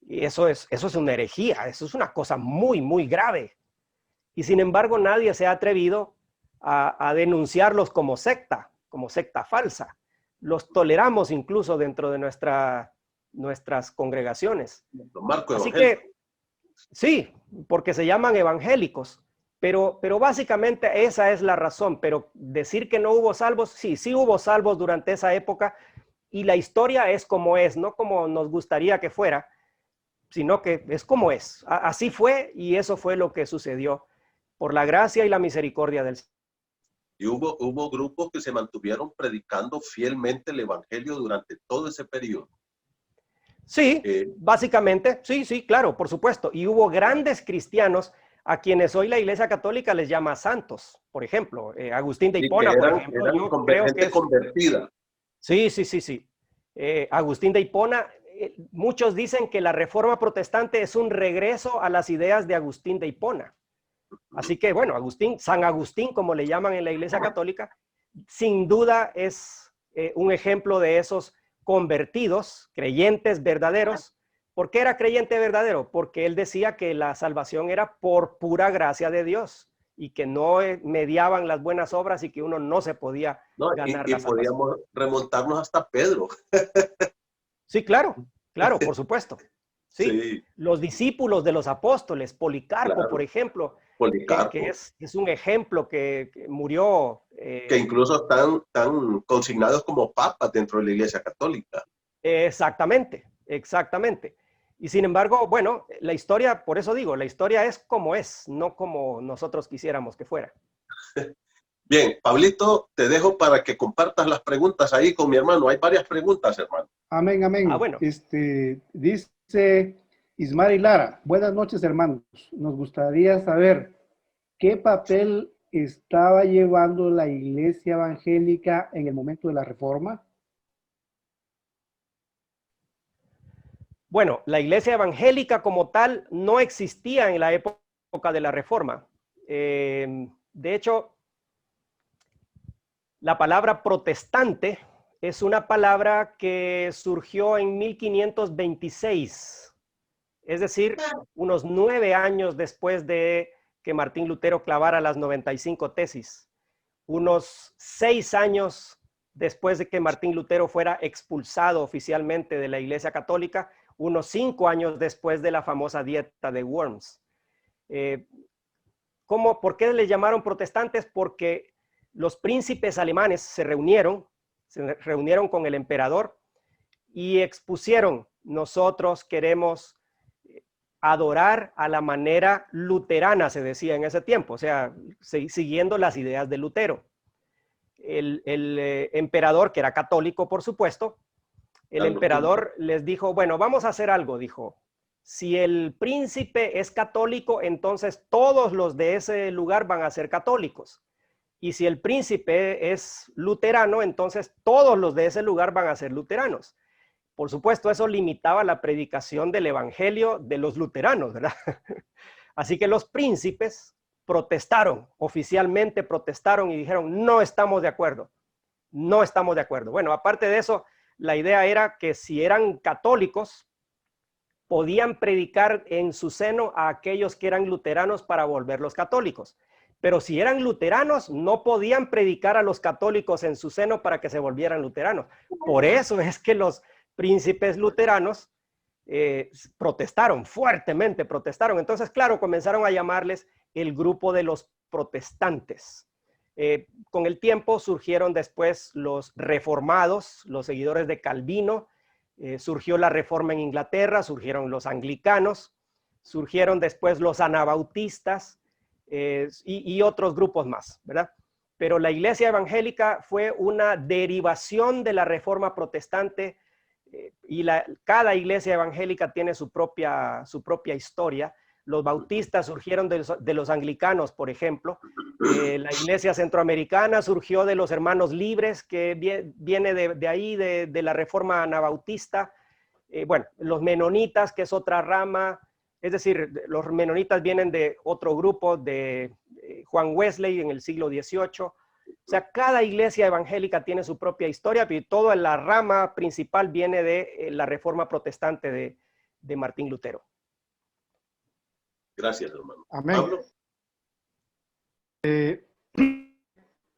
Y eso es una herejía, eso es una cosa muy, muy grave. Y sin embargo, nadie se ha atrevido a denunciarlos como secta falsa. Los toleramos incluso dentro de nuestras congregaciones. Así que, sí, porque se llaman evangélicos, pero básicamente esa es la razón. Pero decir que no hubo salvos, sí hubo salvos durante esa época, y la historia es como es, no como nos gustaría que fuera, sino que es como es. Así fue, y eso fue lo que sucedió por la gracia y la misericordia del Señor. Y hubo grupos que se mantuvieron predicando fielmente el evangelio durante todo ese periodo. Sí, básicamente, sí, claro, por supuesto. Y hubo grandes cristianos a quienes hoy la Iglesia Católica les llama santos. Por ejemplo, Agustín de Hipona, por ejemplo. Yo creo que es convertida. Sí. Agustín de Hipona, muchos dicen que la Reforma Protestante es un regreso a las ideas de Agustín de Hipona. Así que, bueno, San Agustín, como le llaman en la Iglesia Católica, sin duda es un ejemplo de esos convertidos, creyentes verdaderos. ¿Por qué era creyente verdadero? Porque él decía que la salvación era por pura gracia de Dios y que no mediaban las buenas obras y que uno no se podía ganar la salvación. Y podíamos remontarnos hasta Pedro. Sí, claro, por supuesto. Sí. Los discípulos de los apóstoles, Policarpo, claro, por ejemplo, que es un ejemplo que murió. Que incluso están consignados como papas dentro de la Iglesia Católica. Exactamente. Y sin embargo, bueno, la historia, por eso digo, la historia es como es, no como nosotros quisiéramos que fuera. Bien, Pablito, te dejo para que compartas las preguntas ahí con mi hermano. Hay varias preguntas, hermano. Amén. Bueno. Dice Ismari Lara, buenas noches, hermanos. Nos gustaría saber qué papel estaba llevando la iglesia evangélica en el momento de la Reforma. Bueno, la iglesia evangélica como tal no existía en la época de la Reforma. De hecho, la palabra protestante es una palabra que surgió en 1526, es decir, unos 9 años después de que Martín Lutero clavara las 95 tesis, unos 6 años después de que Martín Lutero fuera expulsado oficialmente de la Iglesia Católica, unos 5 años después de la famosa dieta de Worms. ¿Por qué le llamaron protestantes? Porque los príncipes alemanes se reunieron con el emperador y expusieron: nosotros queremos adorar a la manera luterana, se decía en ese tiempo, o sea, siguiendo las ideas de Lutero. El emperador, que era católico, por supuesto, el emperador les dijo, bueno, vamos a hacer algo, dijo. Si el príncipe es católico, entonces todos los de ese lugar van a ser católicos. Y si el príncipe es luterano, entonces todos los de ese lugar van a ser luteranos. Por supuesto, eso limitaba la predicación del evangelio de los luteranos, ¿verdad? Así que los príncipes protestaron, oficialmente protestaron y dijeron, no estamos de acuerdo. Bueno, aparte de eso, la idea era que si eran católicos, podían predicar en su seno a aquellos que eran luteranos para volverlos católicos. Pero si eran luteranos, no podían predicar a los católicos en su seno para que se volvieran luteranos. Por eso es que los príncipes luteranos protestaron, fuertemente protestaron. Entonces, claro, comenzaron a llamarles el grupo de los protestantes. Con el tiempo surgieron después los reformados, los seguidores de Calvino, surgió la reforma en Inglaterra, surgieron los anglicanos, surgieron después los anabautistas y otros grupos más, ¿verdad? Pero la iglesia evangélica fue una derivación de la reforma protestante y cada iglesia evangélica tiene su propia historia. Los bautistas surgieron de los anglicanos, por ejemplo. La iglesia centroamericana surgió de los hermanos libres, que viene de ahí, de la reforma anabautista. Bueno, los menonitas, que es otra rama. Es decir, los menonitas vienen de otro grupo, de Juan Wesley en el siglo XVIII. O sea, cada iglesia evangélica tiene su propia historia, pero toda la rama principal viene de la reforma protestante de Martín Lutero. Gracias, hermano. Amén. Pablo.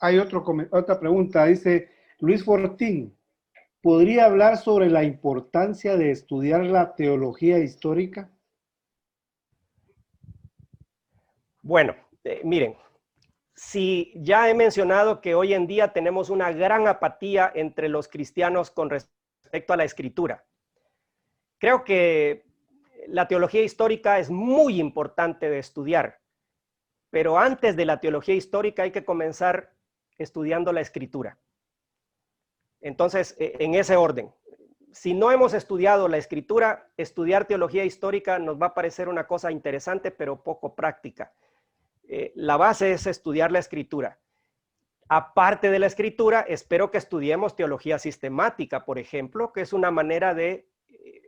Hay otra pregunta. Dice Luis Fortín, ¿podría hablar sobre la importancia de estudiar la teología histórica? Bueno, miren, si ya he mencionado que hoy en día tenemos una gran apatía entre los cristianos con respecto a la escritura. Creo que la teología histórica es muy importante de estudiar, pero antes de la teología histórica hay que comenzar estudiando la escritura. Entonces, en ese orden, si no hemos estudiado la escritura, estudiar teología histórica nos va a parecer una cosa interesante, pero poco práctica. La base es estudiar la escritura. Aparte de la escritura, espero que estudiemos teología sistemática, por ejemplo, que es una manera de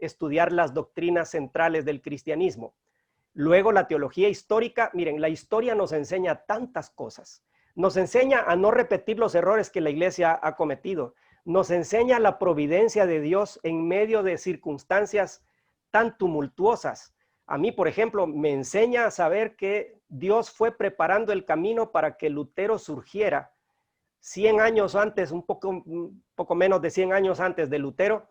estudiar las doctrinas centrales del cristianismo. Luego la teología histórica, miren, la historia nos enseña tantas cosas. Nos enseña a no repetir los errores que la iglesia ha cometido. Nos enseña la providencia de Dios en medio de circunstancias tan tumultuosas. A mí, por ejemplo, me enseña a saber que Dios fue preparando el camino para que Lutero surgiera 100 años antes, un poco menos de 100 años antes de Lutero.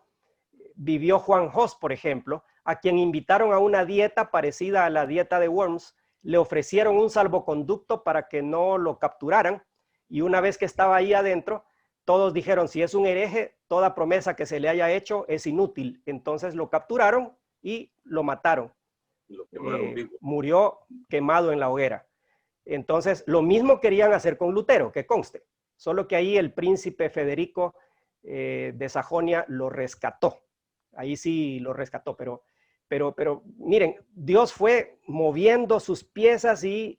Vivió Juan Hus, por ejemplo, a quien invitaron a una dieta parecida a la dieta de Worms. Le ofrecieron un salvoconducto para que no lo capturaran, y una vez que estaba ahí adentro, todos dijeron, si es un hereje, toda promesa que se le haya hecho es inútil. Entonces lo capturaron y lo mataron. Lo quemaron vivo. Murió quemado en la hoguera. Entonces, lo mismo querían hacer con Lutero, que conste, solo que ahí el príncipe Federico de Sajonia lo rescató. Ahí sí lo rescató, pero miren, Dios fue moviendo sus piezas y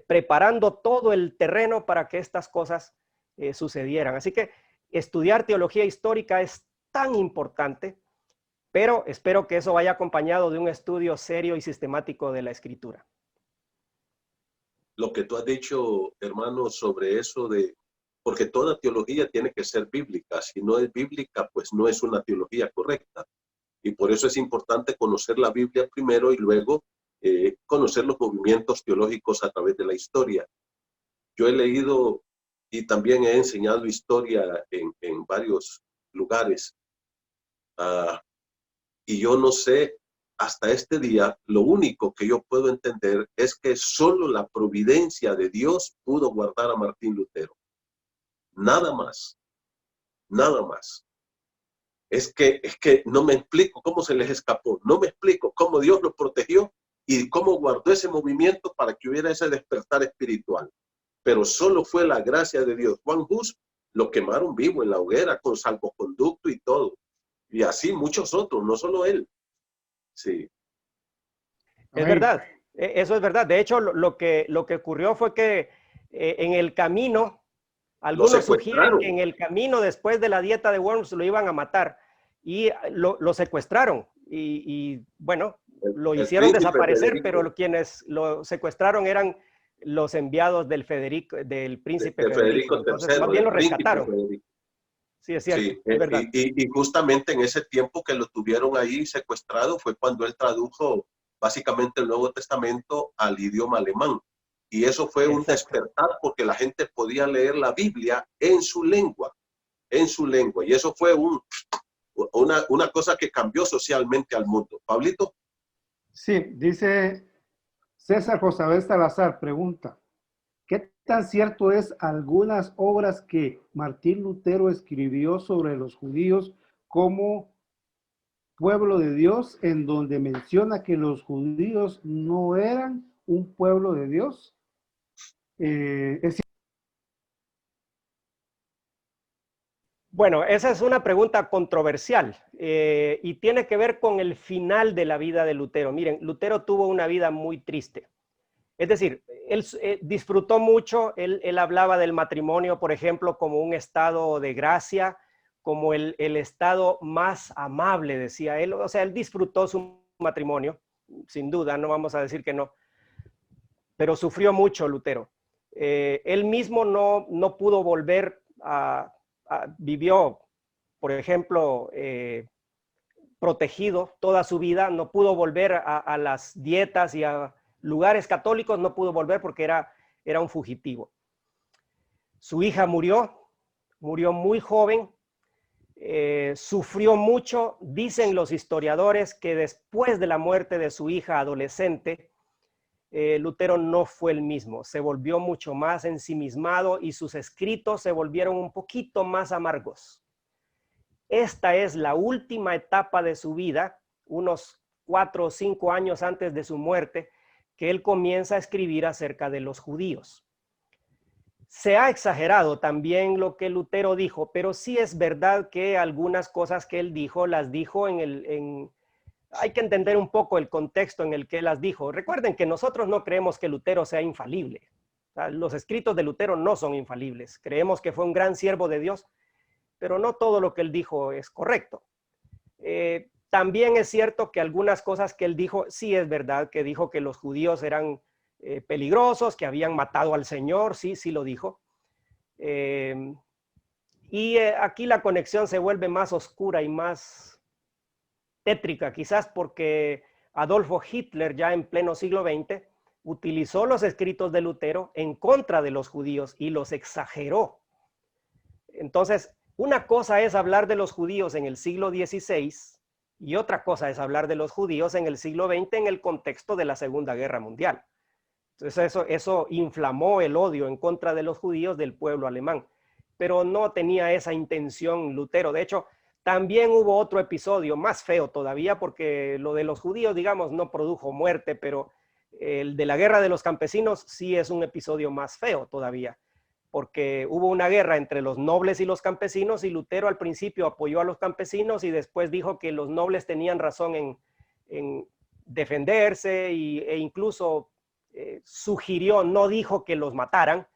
preparando todo el terreno para que estas cosas sucedieran. Así que estudiar teología histórica es tan importante, pero espero que eso vaya acompañado de un estudio serio y sistemático de la escritura. Lo que tú has dicho, hermano, sobre eso porque toda teología tiene que ser bíblica. Si no es bíblica, pues no es una teología correcta. Y por eso es importante conocer la Biblia primero y luego conocer los movimientos teológicos a través de la historia. Yo he leído y también he enseñado historia en varios lugares. Y yo no sé, hasta este día, lo único que yo puedo entender es que solo la providencia de Dios pudo guardar a Martín Lutero. Nada más. Nada más. Es que no me explico cómo se les escapó. No me explico cómo Dios lo protegió y cómo guardó ese movimiento para que hubiera ese despertar espiritual. Pero solo fue la gracia de Dios. Juan Hus lo quemaron vivo en la hoguera con salvoconducto y todo. Y así muchos otros, no solo él. Sí. Es verdad, eso es verdad. De hecho, lo que ocurrió fue que en el camino, algunos sugieren que en el camino después de la dieta de Worms lo iban a matar y lo secuestraron. Y bueno, lo hicieron desaparecer, Federico. Pero quienes lo secuestraron eran los enviados del príncipe Federico. Entonces, más bien lo rescataron. Sí, es cierto, sí, es verdad. Y justamente en ese tiempo que lo tuvieron ahí secuestrado fue cuando él tradujo básicamente el Nuevo Testamento al idioma alemán. Y eso fue un despertar porque la gente podía leer la Biblia en su lengua. Y eso fue una cosa que cambió socialmente al mundo. Pablito. Sí, dice César Josabel Salazar, pregunta, ¿Qué tan cierto es algunas obras que Martín Lutero escribió sobre los judíos como pueblo de Dios, en donde menciona que los judíos no eran un pueblo de Dios? Es Bueno, esa es una pregunta controversial y tiene que ver con el final de la vida de Lutero. Miren, Lutero tuvo una vida muy triste. Es decir, él disfrutó mucho, él hablaba del matrimonio, por ejemplo, como un estado de gracia, como el estado más amable, decía él. O sea, él disfrutó su matrimonio, sin duda, no vamos a decir que no, pero sufrió mucho Lutero. Él mismo no pudo volver vivió, por ejemplo, protegido toda su vida, no pudo volver a las dietas y a lugares católicos, no pudo volver porque era un fugitivo. Su hija murió muy joven, sufrió mucho. Dicen los historiadores que después de la muerte de su hija adolescente, Lutero no fue el mismo, se volvió mucho más ensimismado y sus escritos se volvieron un poquito más amargos. Esta es la última etapa de su vida, unos 4 o 5 años antes de su muerte, que él comienza a escribir acerca de los judíos. Se ha exagerado también lo que Lutero dijo, pero sí es verdad que algunas cosas que él dijo, las dijo hay que entender un poco el contexto en el que las dijo. Recuerden que nosotros no creemos que Lutero sea infalible. O sea, los escritos de Lutero no son infalibles. Creemos que fue un gran siervo de Dios, pero no todo lo que él dijo es correcto. También es cierto que algunas cosas que él dijo, sí es verdad que dijo que los judíos eran peligrosos, que habían matado al Señor, sí lo dijo. Aquí la conexión se vuelve más oscura y más tétrica, quizás porque Adolfo Hitler, ya en pleno siglo XX, utilizó los escritos de Lutero en contra de los judíos y los exageró. Entonces, una cosa es hablar de los judíos en el siglo XVI y otra cosa es hablar de los judíos en el siglo XX en el contexto de la Segunda Guerra Mundial. Entonces, eso inflamó el odio en contra de los judíos del pueblo alemán, pero no tenía esa intención Lutero. De hecho, también hubo otro episodio más feo todavía, porque lo de los judíos, digamos, no produjo muerte, pero el de la guerra de los campesinos sí es un episodio más feo todavía, porque hubo una guerra entre los nobles y los campesinos y Lutero al principio apoyó a los campesinos y después dijo que los nobles tenían razón en defenderse e incluso sugirió, no dijo que los mataran,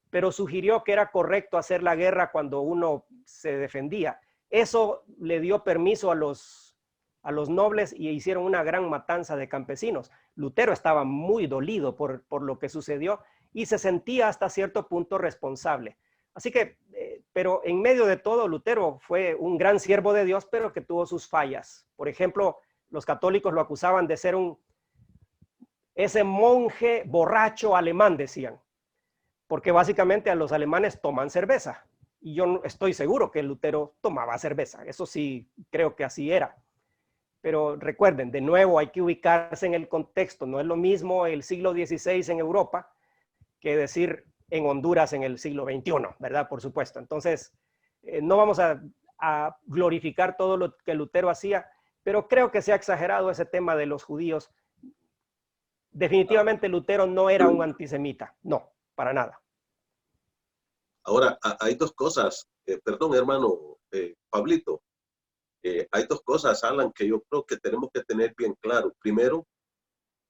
pero sugirió que era correcto hacer la guerra cuando uno se defendía. Eso le dio permiso a los nobles y hicieron una gran matanza de campesinos. Lutero estaba muy dolido por lo que sucedió y se sentía hasta cierto punto responsable. Así que, pero en medio de todo, Lutero fue un gran siervo de Dios, pero que tuvo sus fallas. Por ejemplo, los católicos lo acusaban de ser ese monje borracho alemán, decían, porque básicamente a los alemanes toman cerveza. Y yo no estoy seguro que Lutero tomaba cerveza. Eso sí, creo que así era. Pero recuerden, de nuevo hay que ubicarse en el contexto. No es lo mismo el siglo XVI en Europa que decir en Honduras en el siglo XXI, ¿verdad? Por supuesto. Entonces, no vamos a glorificar todo lo que Lutero hacía, pero creo que se ha exagerado ese tema de los judíos. Definitivamente Lutero no era un antisemita. No, para nada. Ahora, hay dos cosas, perdón hermano Pablito, hay dos cosas, Alan, que yo creo que tenemos que tener bien claro. Primero,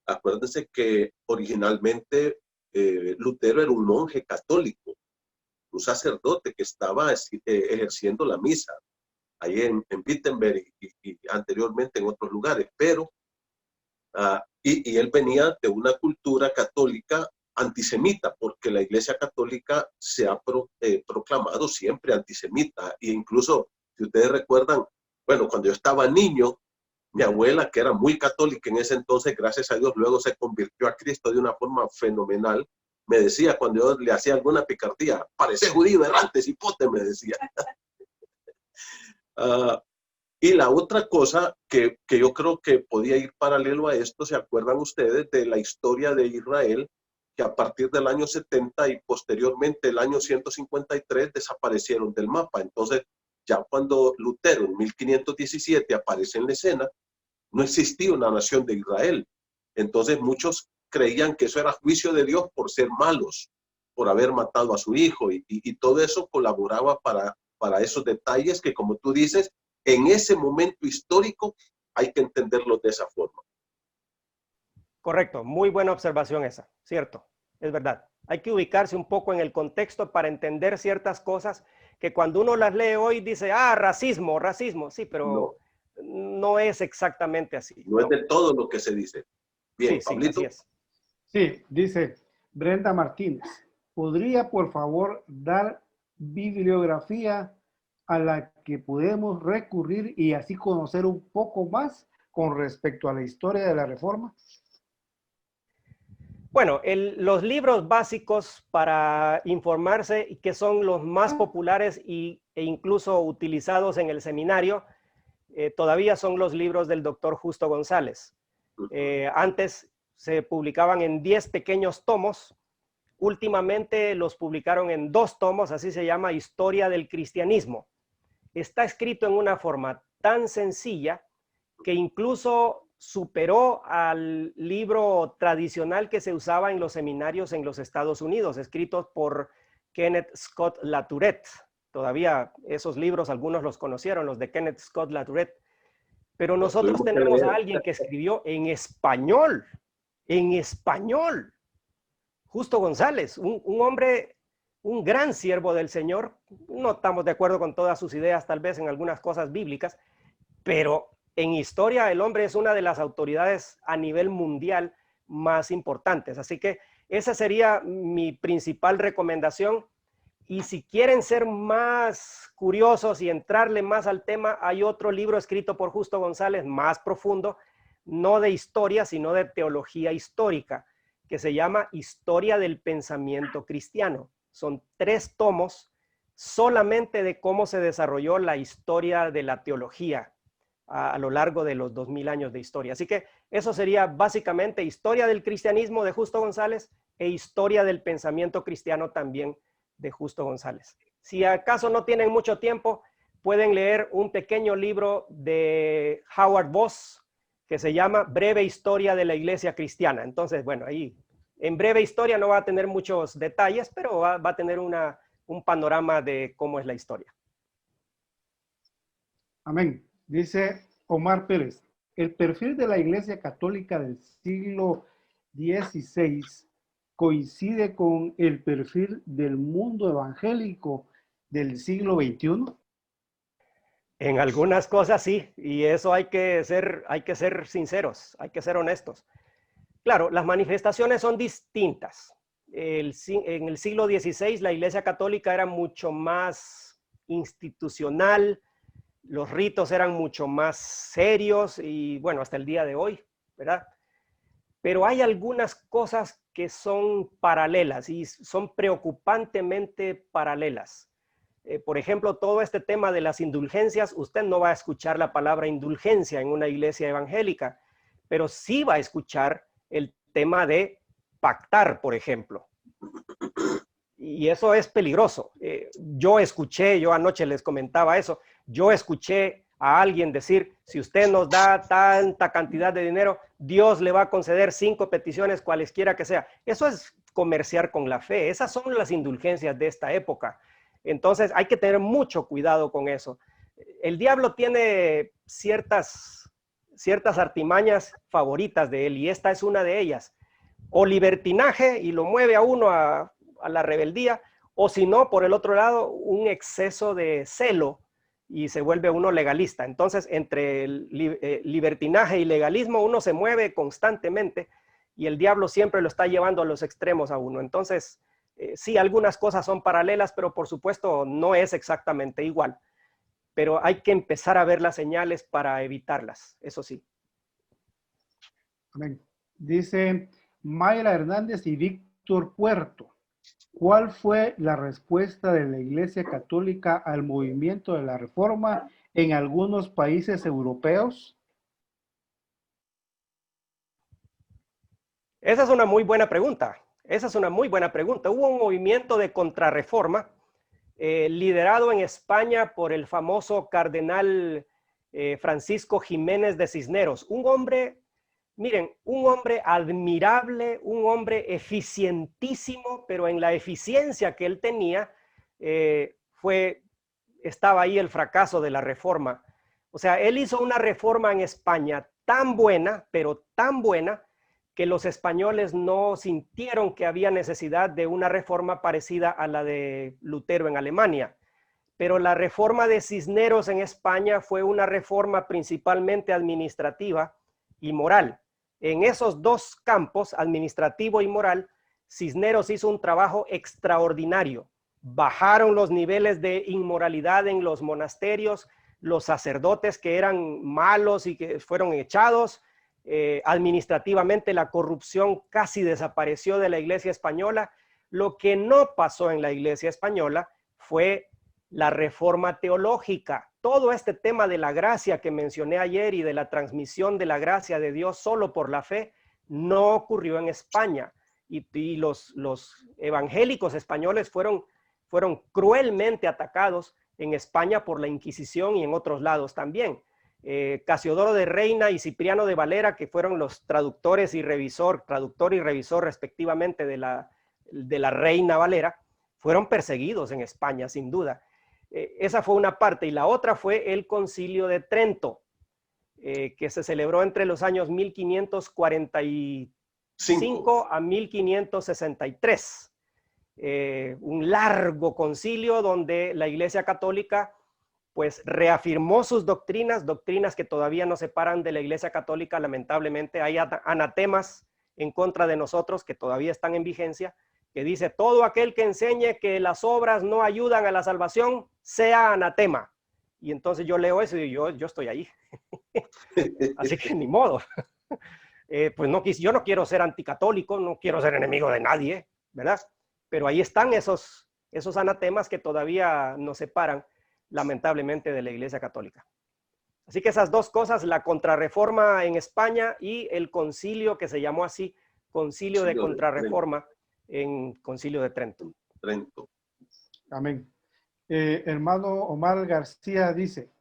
acuérdense que originalmente Lutero era un monje católico, un sacerdote que estaba ejerciendo la misa ahí en Wittenberg y anteriormente en otros lugares, pero y él venía de una cultura católica antisemita, porque la Iglesia Católica se ha proclamado siempre antisemita, e incluso, si ustedes recuerdan, bueno, cuando yo estaba niño, mi abuela, que era muy católica en ese entonces, gracias a Dios, luego se convirtió a Cristo de una forma fenomenal, me decía, cuando yo le hacía alguna picardía, parece judío errante, cipote, me decía. Y la otra cosa que yo creo que podía ir paralelo a esto, ¿se acuerdan ustedes de la historia de Israel que a partir del año 70 y posteriormente el año 153 desaparecieron del mapa. Entonces, ya cuando Lutero en 1517 aparece en la escena, no existía una nación de Israel. Entonces muchos creían que eso era juicio de Dios por ser malos, por haber matado a su hijo, y todo eso colaboraba para esos detalles que, como tú dices, en ese momento histórico hay que entenderlo de esa forma. Correcto, muy buena observación esa, cierto, es verdad. Hay que ubicarse un poco en el contexto para entender ciertas cosas que cuando uno las lee hoy dice, ah, racismo, racismo, sí, pero no es exactamente así. No es de todo lo que se dice. Bien, Sí, Pablito. así es. Sí, dice Brenda Martínez. ¿Podría, por favor, dar bibliografía a la que podemos recurrir y así conocer un poco más con respecto a la historia de la Reforma? Bueno, los libros básicos para informarse, que son los más populares e incluso utilizados en el seminario, todavía son los libros del doctor Justo González. Antes se publicaban en 10 pequeños tomos. Últimamente los publicaron en 2 tomos, así se llama Historia del Cristianismo. Está escrito en una forma tan sencilla que incluso superó al libro tradicional que se usaba en los seminarios en los Estados Unidos, escritos por Kenneth Scott Latourette. Todavía esos libros, algunos los conocieron, los de Kenneth Scott Latourette. Pero nosotros tenemos a alguien que escribió en español. Justo González, un hombre, un gran siervo del Señor. No estamos de acuerdo con todas sus ideas, tal vez en algunas cosas bíblicas, pero en historia el hombre es una de las autoridades a nivel mundial más importantes. Así que esa sería mi principal recomendación. Y si quieren ser más curiosos y entrarle más al tema, hay otro libro escrito por Justo González, más profundo, no de historia, sino de teología histórica, que se llama Historia del Pensamiento Cristiano. Son 3 tomos solamente de cómo se desarrolló la historia de la teología a lo largo de los 2000 años de historia. Así que eso sería básicamente Historia del Cristianismo de Justo González e Historia del Pensamiento Cristiano también de Justo González. Si acaso no tienen mucho tiempo, pueden leer un pequeño libro de Howard Voss que se llama Breve Historia de la Iglesia Cristiana. Entonces, bueno, ahí en breve historia no va a tener muchos detalles, pero va a tener un panorama de cómo es la historia. Amén. Dice Omar Pérez, el perfil de la Iglesia Católica del siglo XVI coincide con el perfil del mundo evangélico del siglo XXI. En algunas cosas sí, y eso hay que ser sinceros, hay que ser honestos. Claro, las manifestaciones son distintas. En el siglo XVI la Iglesia Católica era mucho más institucional, los ritos eran mucho más serios y bueno, hasta el día de hoy, ¿verdad? Pero hay algunas cosas que son paralelas y son preocupantemente paralelas. Por ejemplo, todo este tema de las indulgencias, usted no va a escuchar la palabra indulgencia en una iglesia evangélica, pero sí va a escuchar el tema de pactar, por ejemplo. Y eso es peligroso. Yo anoche les comentaba eso, yo escuché a alguien decir, si usted nos da tanta cantidad de dinero, Dios le va a conceder 5 peticiones, cualesquiera que sea. Eso es comerciar con la fe. Esas son las indulgencias de esta época. Entonces hay que tener mucho cuidado con eso. El diablo tiene ciertas artimañas favoritas de él y esta es una de ellas. O libertinaje y lo mueve a uno a la rebeldía, o si no, por el otro lado, un exceso de celo y se vuelve uno legalista. Entonces, entre el libertinaje y legalismo, uno se mueve constantemente y el diablo siempre lo está llevando a los extremos a uno. Entonces, sí, algunas cosas son paralelas, pero por supuesto no es exactamente igual. Pero hay que empezar a ver las señales para evitarlas, eso sí. Amén. Dice Mayra Hernández y Víctor Puerto. ¿Cuál fue la respuesta de la Iglesia Católica al movimiento de la Reforma en algunos países europeos? Esa es una muy buena pregunta. Esa es una muy buena pregunta. Hubo un movimiento de contrarreforma liderado en España por el famoso cardenal Francisco Jiménez de Cisneros. Un hombre, miren, un hombre admirable, un hombre eficientísimo, pero en la eficiencia que él tenía estaba ahí el fracaso de la reforma. O sea, él hizo una reforma en España tan buena, pero tan buena, que los españoles no sintieron que había necesidad de una reforma parecida a la de Lutero en Alemania. Pero la reforma de Cisneros en España fue una reforma principalmente administrativa y moral. En esos dos campos, administrativo y moral, Cisneros hizo un trabajo extraordinario. Bajaron los niveles de inmoralidad en los monasterios, los sacerdotes que eran malos y que fueron echados. Administrativamente la corrupción casi desapareció de la Iglesia española. Lo que no pasó en la Iglesia española fue la reforma teológica. Todo este tema de la gracia que mencioné ayer y de la transmisión de la gracia de Dios solo por la fe no ocurrió en España. Y los evangélicos españoles fueron cruelmente atacados en España por la Inquisición y en otros lados también. Casiodoro de Reina y Cipriano de Valera, que fueron los traductor y revisor respectivamente de la Reina Valera, fueron perseguidos en España, sin duda. Esa fue una parte, y la otra fue el Concilio de Trento, que se celebró entre los años 1545 a 1563. Un largo concilio donde la Iglesia Católica pues reafirmó sus doctrinas que todavía nos separan de la Iglesia Católica. Lamentablemente hay anatemas en contra de nosotros que todavía están en vigencia, que dice: todo aquel que enseñe que las obras no ayudan a la salvación, sea anatema. Y entonces yo leo eso y yo estoy ahí. Así que ni modo. Pues no, yo no quiero ser anticatólico, no quiero ser enemigo de nadie, ¿verdad? Pero ahí están esos anatemas que todavía nos separan, lamentablemente, de la Iglesia Católica. Así que esas dos cosas, la contrarreforma en España y el concilio que se llamó así, Concilio de Contrarreforma en Concilio de Trento. Amén. Hermano Omar García dice,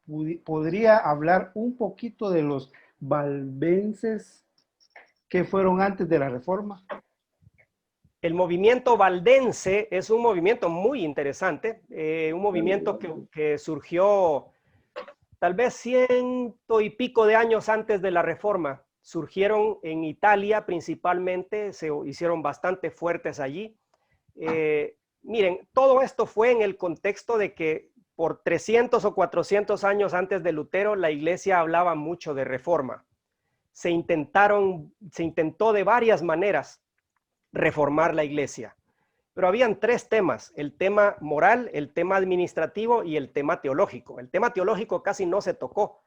¿podría hablar un poquito de los valdenses que fueron antes de la reforma? El movimiento valdense es un movimiento muy interesante, un movimiento que surgió tal vez 100 y pico de años antes de la reforma. Surgieron en Italia principalmente, se hicieron bastante fuertes allí. Miren, todo esto fue en el contexto de que por 300 o 400 años antes de Lutero, la Iglesia hablaba mucho de reforma. Se intentó de varias maneras reformar la Iglesia, pero habían tres temas: el tema moral, el tema administrativo y el tema teológico. El tema teológico casi no se tocó,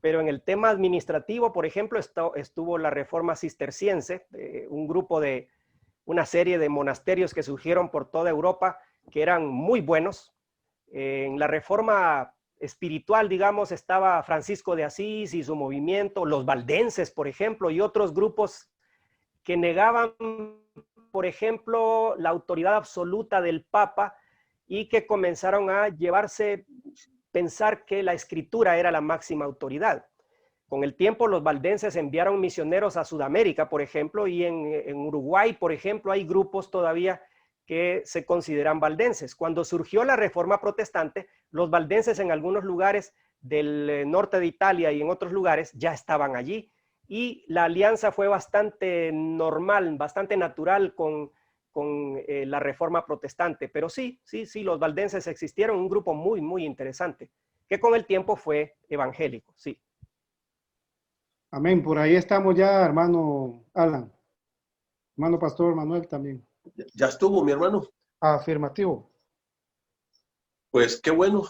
pero en el tema administrativo, por ejemplo, estuvo la reforma cisterciense, un grupo de una serie de monasterios que surgieron por toda Europa, que eran muy buenos. En la reforma espiritual, digamos, estaba Francisco de Asís y su movimiento, los valdenses, por ejemplo, y otros grupos que negaban, por ejemplo, la autoridad absoluta del Papa y que comenzaron a pensar que la Escritura era la máxima autoridad. Con el tiempo, los valdenses enviaron misioneros a Sudamérica, por ejemplo, y en Uruguay, por ejemplo, hay grupos todavía que se consideran valdenses. Cuando surgió la Reforma Protestante, los valdenses en algunos lugares del norte de Italia y en otros lugares ya estaban allí, y la alianza fue bastante normal, bastante natural con la Reforma Protestante. Pero sí, los valdenses existieron, un grupo muy, muy interesante, que con el tiempo fue evangélico, sí. Amén, por ahí estamos ya, hermano Alan. Hermano Pastor Manuel también. ¿Ya estuvo, mi hermano? Afirmativo. Pues qué bueno.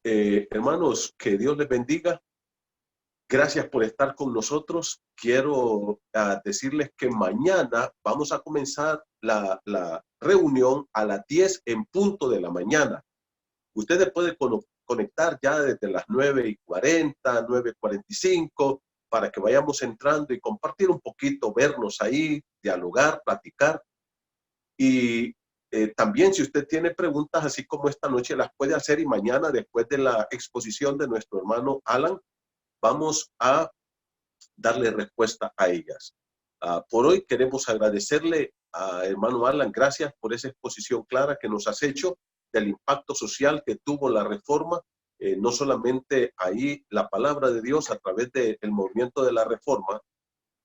Hermanos, que Dios les bendiga. Gracias por estar con nosotros. Quiero decirles que mañana vamos a comenzar la reunión a las 10 en punto de la mañana. Ustedes pueden conectar ya desde las 9:40, 9:45, para que vayamos entrando y compartir un poquito, vernos ahí, dialogar, platicar. Y también si usted tiene preguntas, así como esta noche, las puede hacer, y mañana, después de la exposición de nuestro hermano Alan, vamos a darle respuesta a ellas. Por hoy queremos agradecerle a hermano Alan, gracias por esa exposición clara que nos has hecho del impacto social que tuvo la reforma, no solamente ahí la palabra de Dios a través del movimiento de la reforma,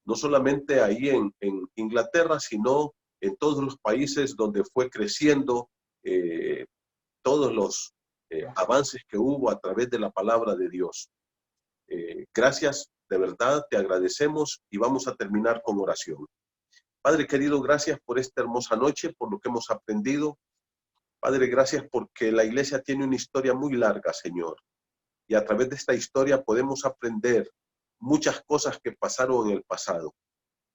no solamente ahí en Inglaterra, sino en todos los países donde fue creciendo todos los avances que hubo a través de la palabra de Dios. Gracias, de verdad, te agradecemos y vamos a terminar con oración. Padre querido, gracias por esta hermosa noche, por lo que hemos aprendido. Padre, gracias porque la iglesia tiene una historia muy larga, Señor. Y a través de esta historia podemos aprender muchas cosas que pasaron en el pasado.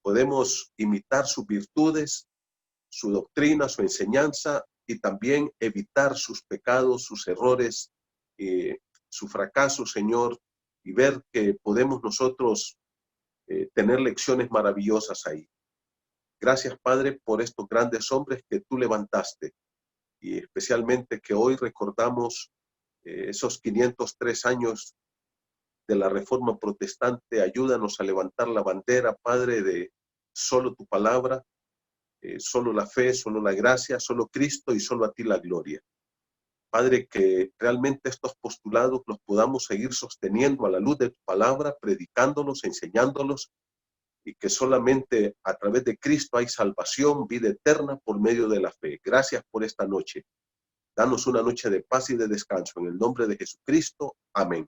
Podemos imitar sus virtudes, su doctrina, su enseñanza, y también evitar sus pecados, sus errores, su fracaso, Señor, y ver que podemos nosotros tener lecciones maravillosas ahí. Gracias, Padre, por estos grandes hombres que tú levantaste, y especialmente que hoy recordamos esos 503 años de la Reforma Protestante. Ayúdanos a levantar la bandera, Padre, de solo tu palabra, solo la fe, solo la gracia, solo Cristo y solo a ti la gloria. Padre, que realmente estos postulados los podamos seguir sosteniendo a la luz de tu palabra, predicándolos, enseñándolos, y que solamente a través de Cristo hay salvación, vida eterna por medio de la fe. Gracias por esta noche. Danos una noche de paz y de descanso. En el nombre de Jesucristo. Amén.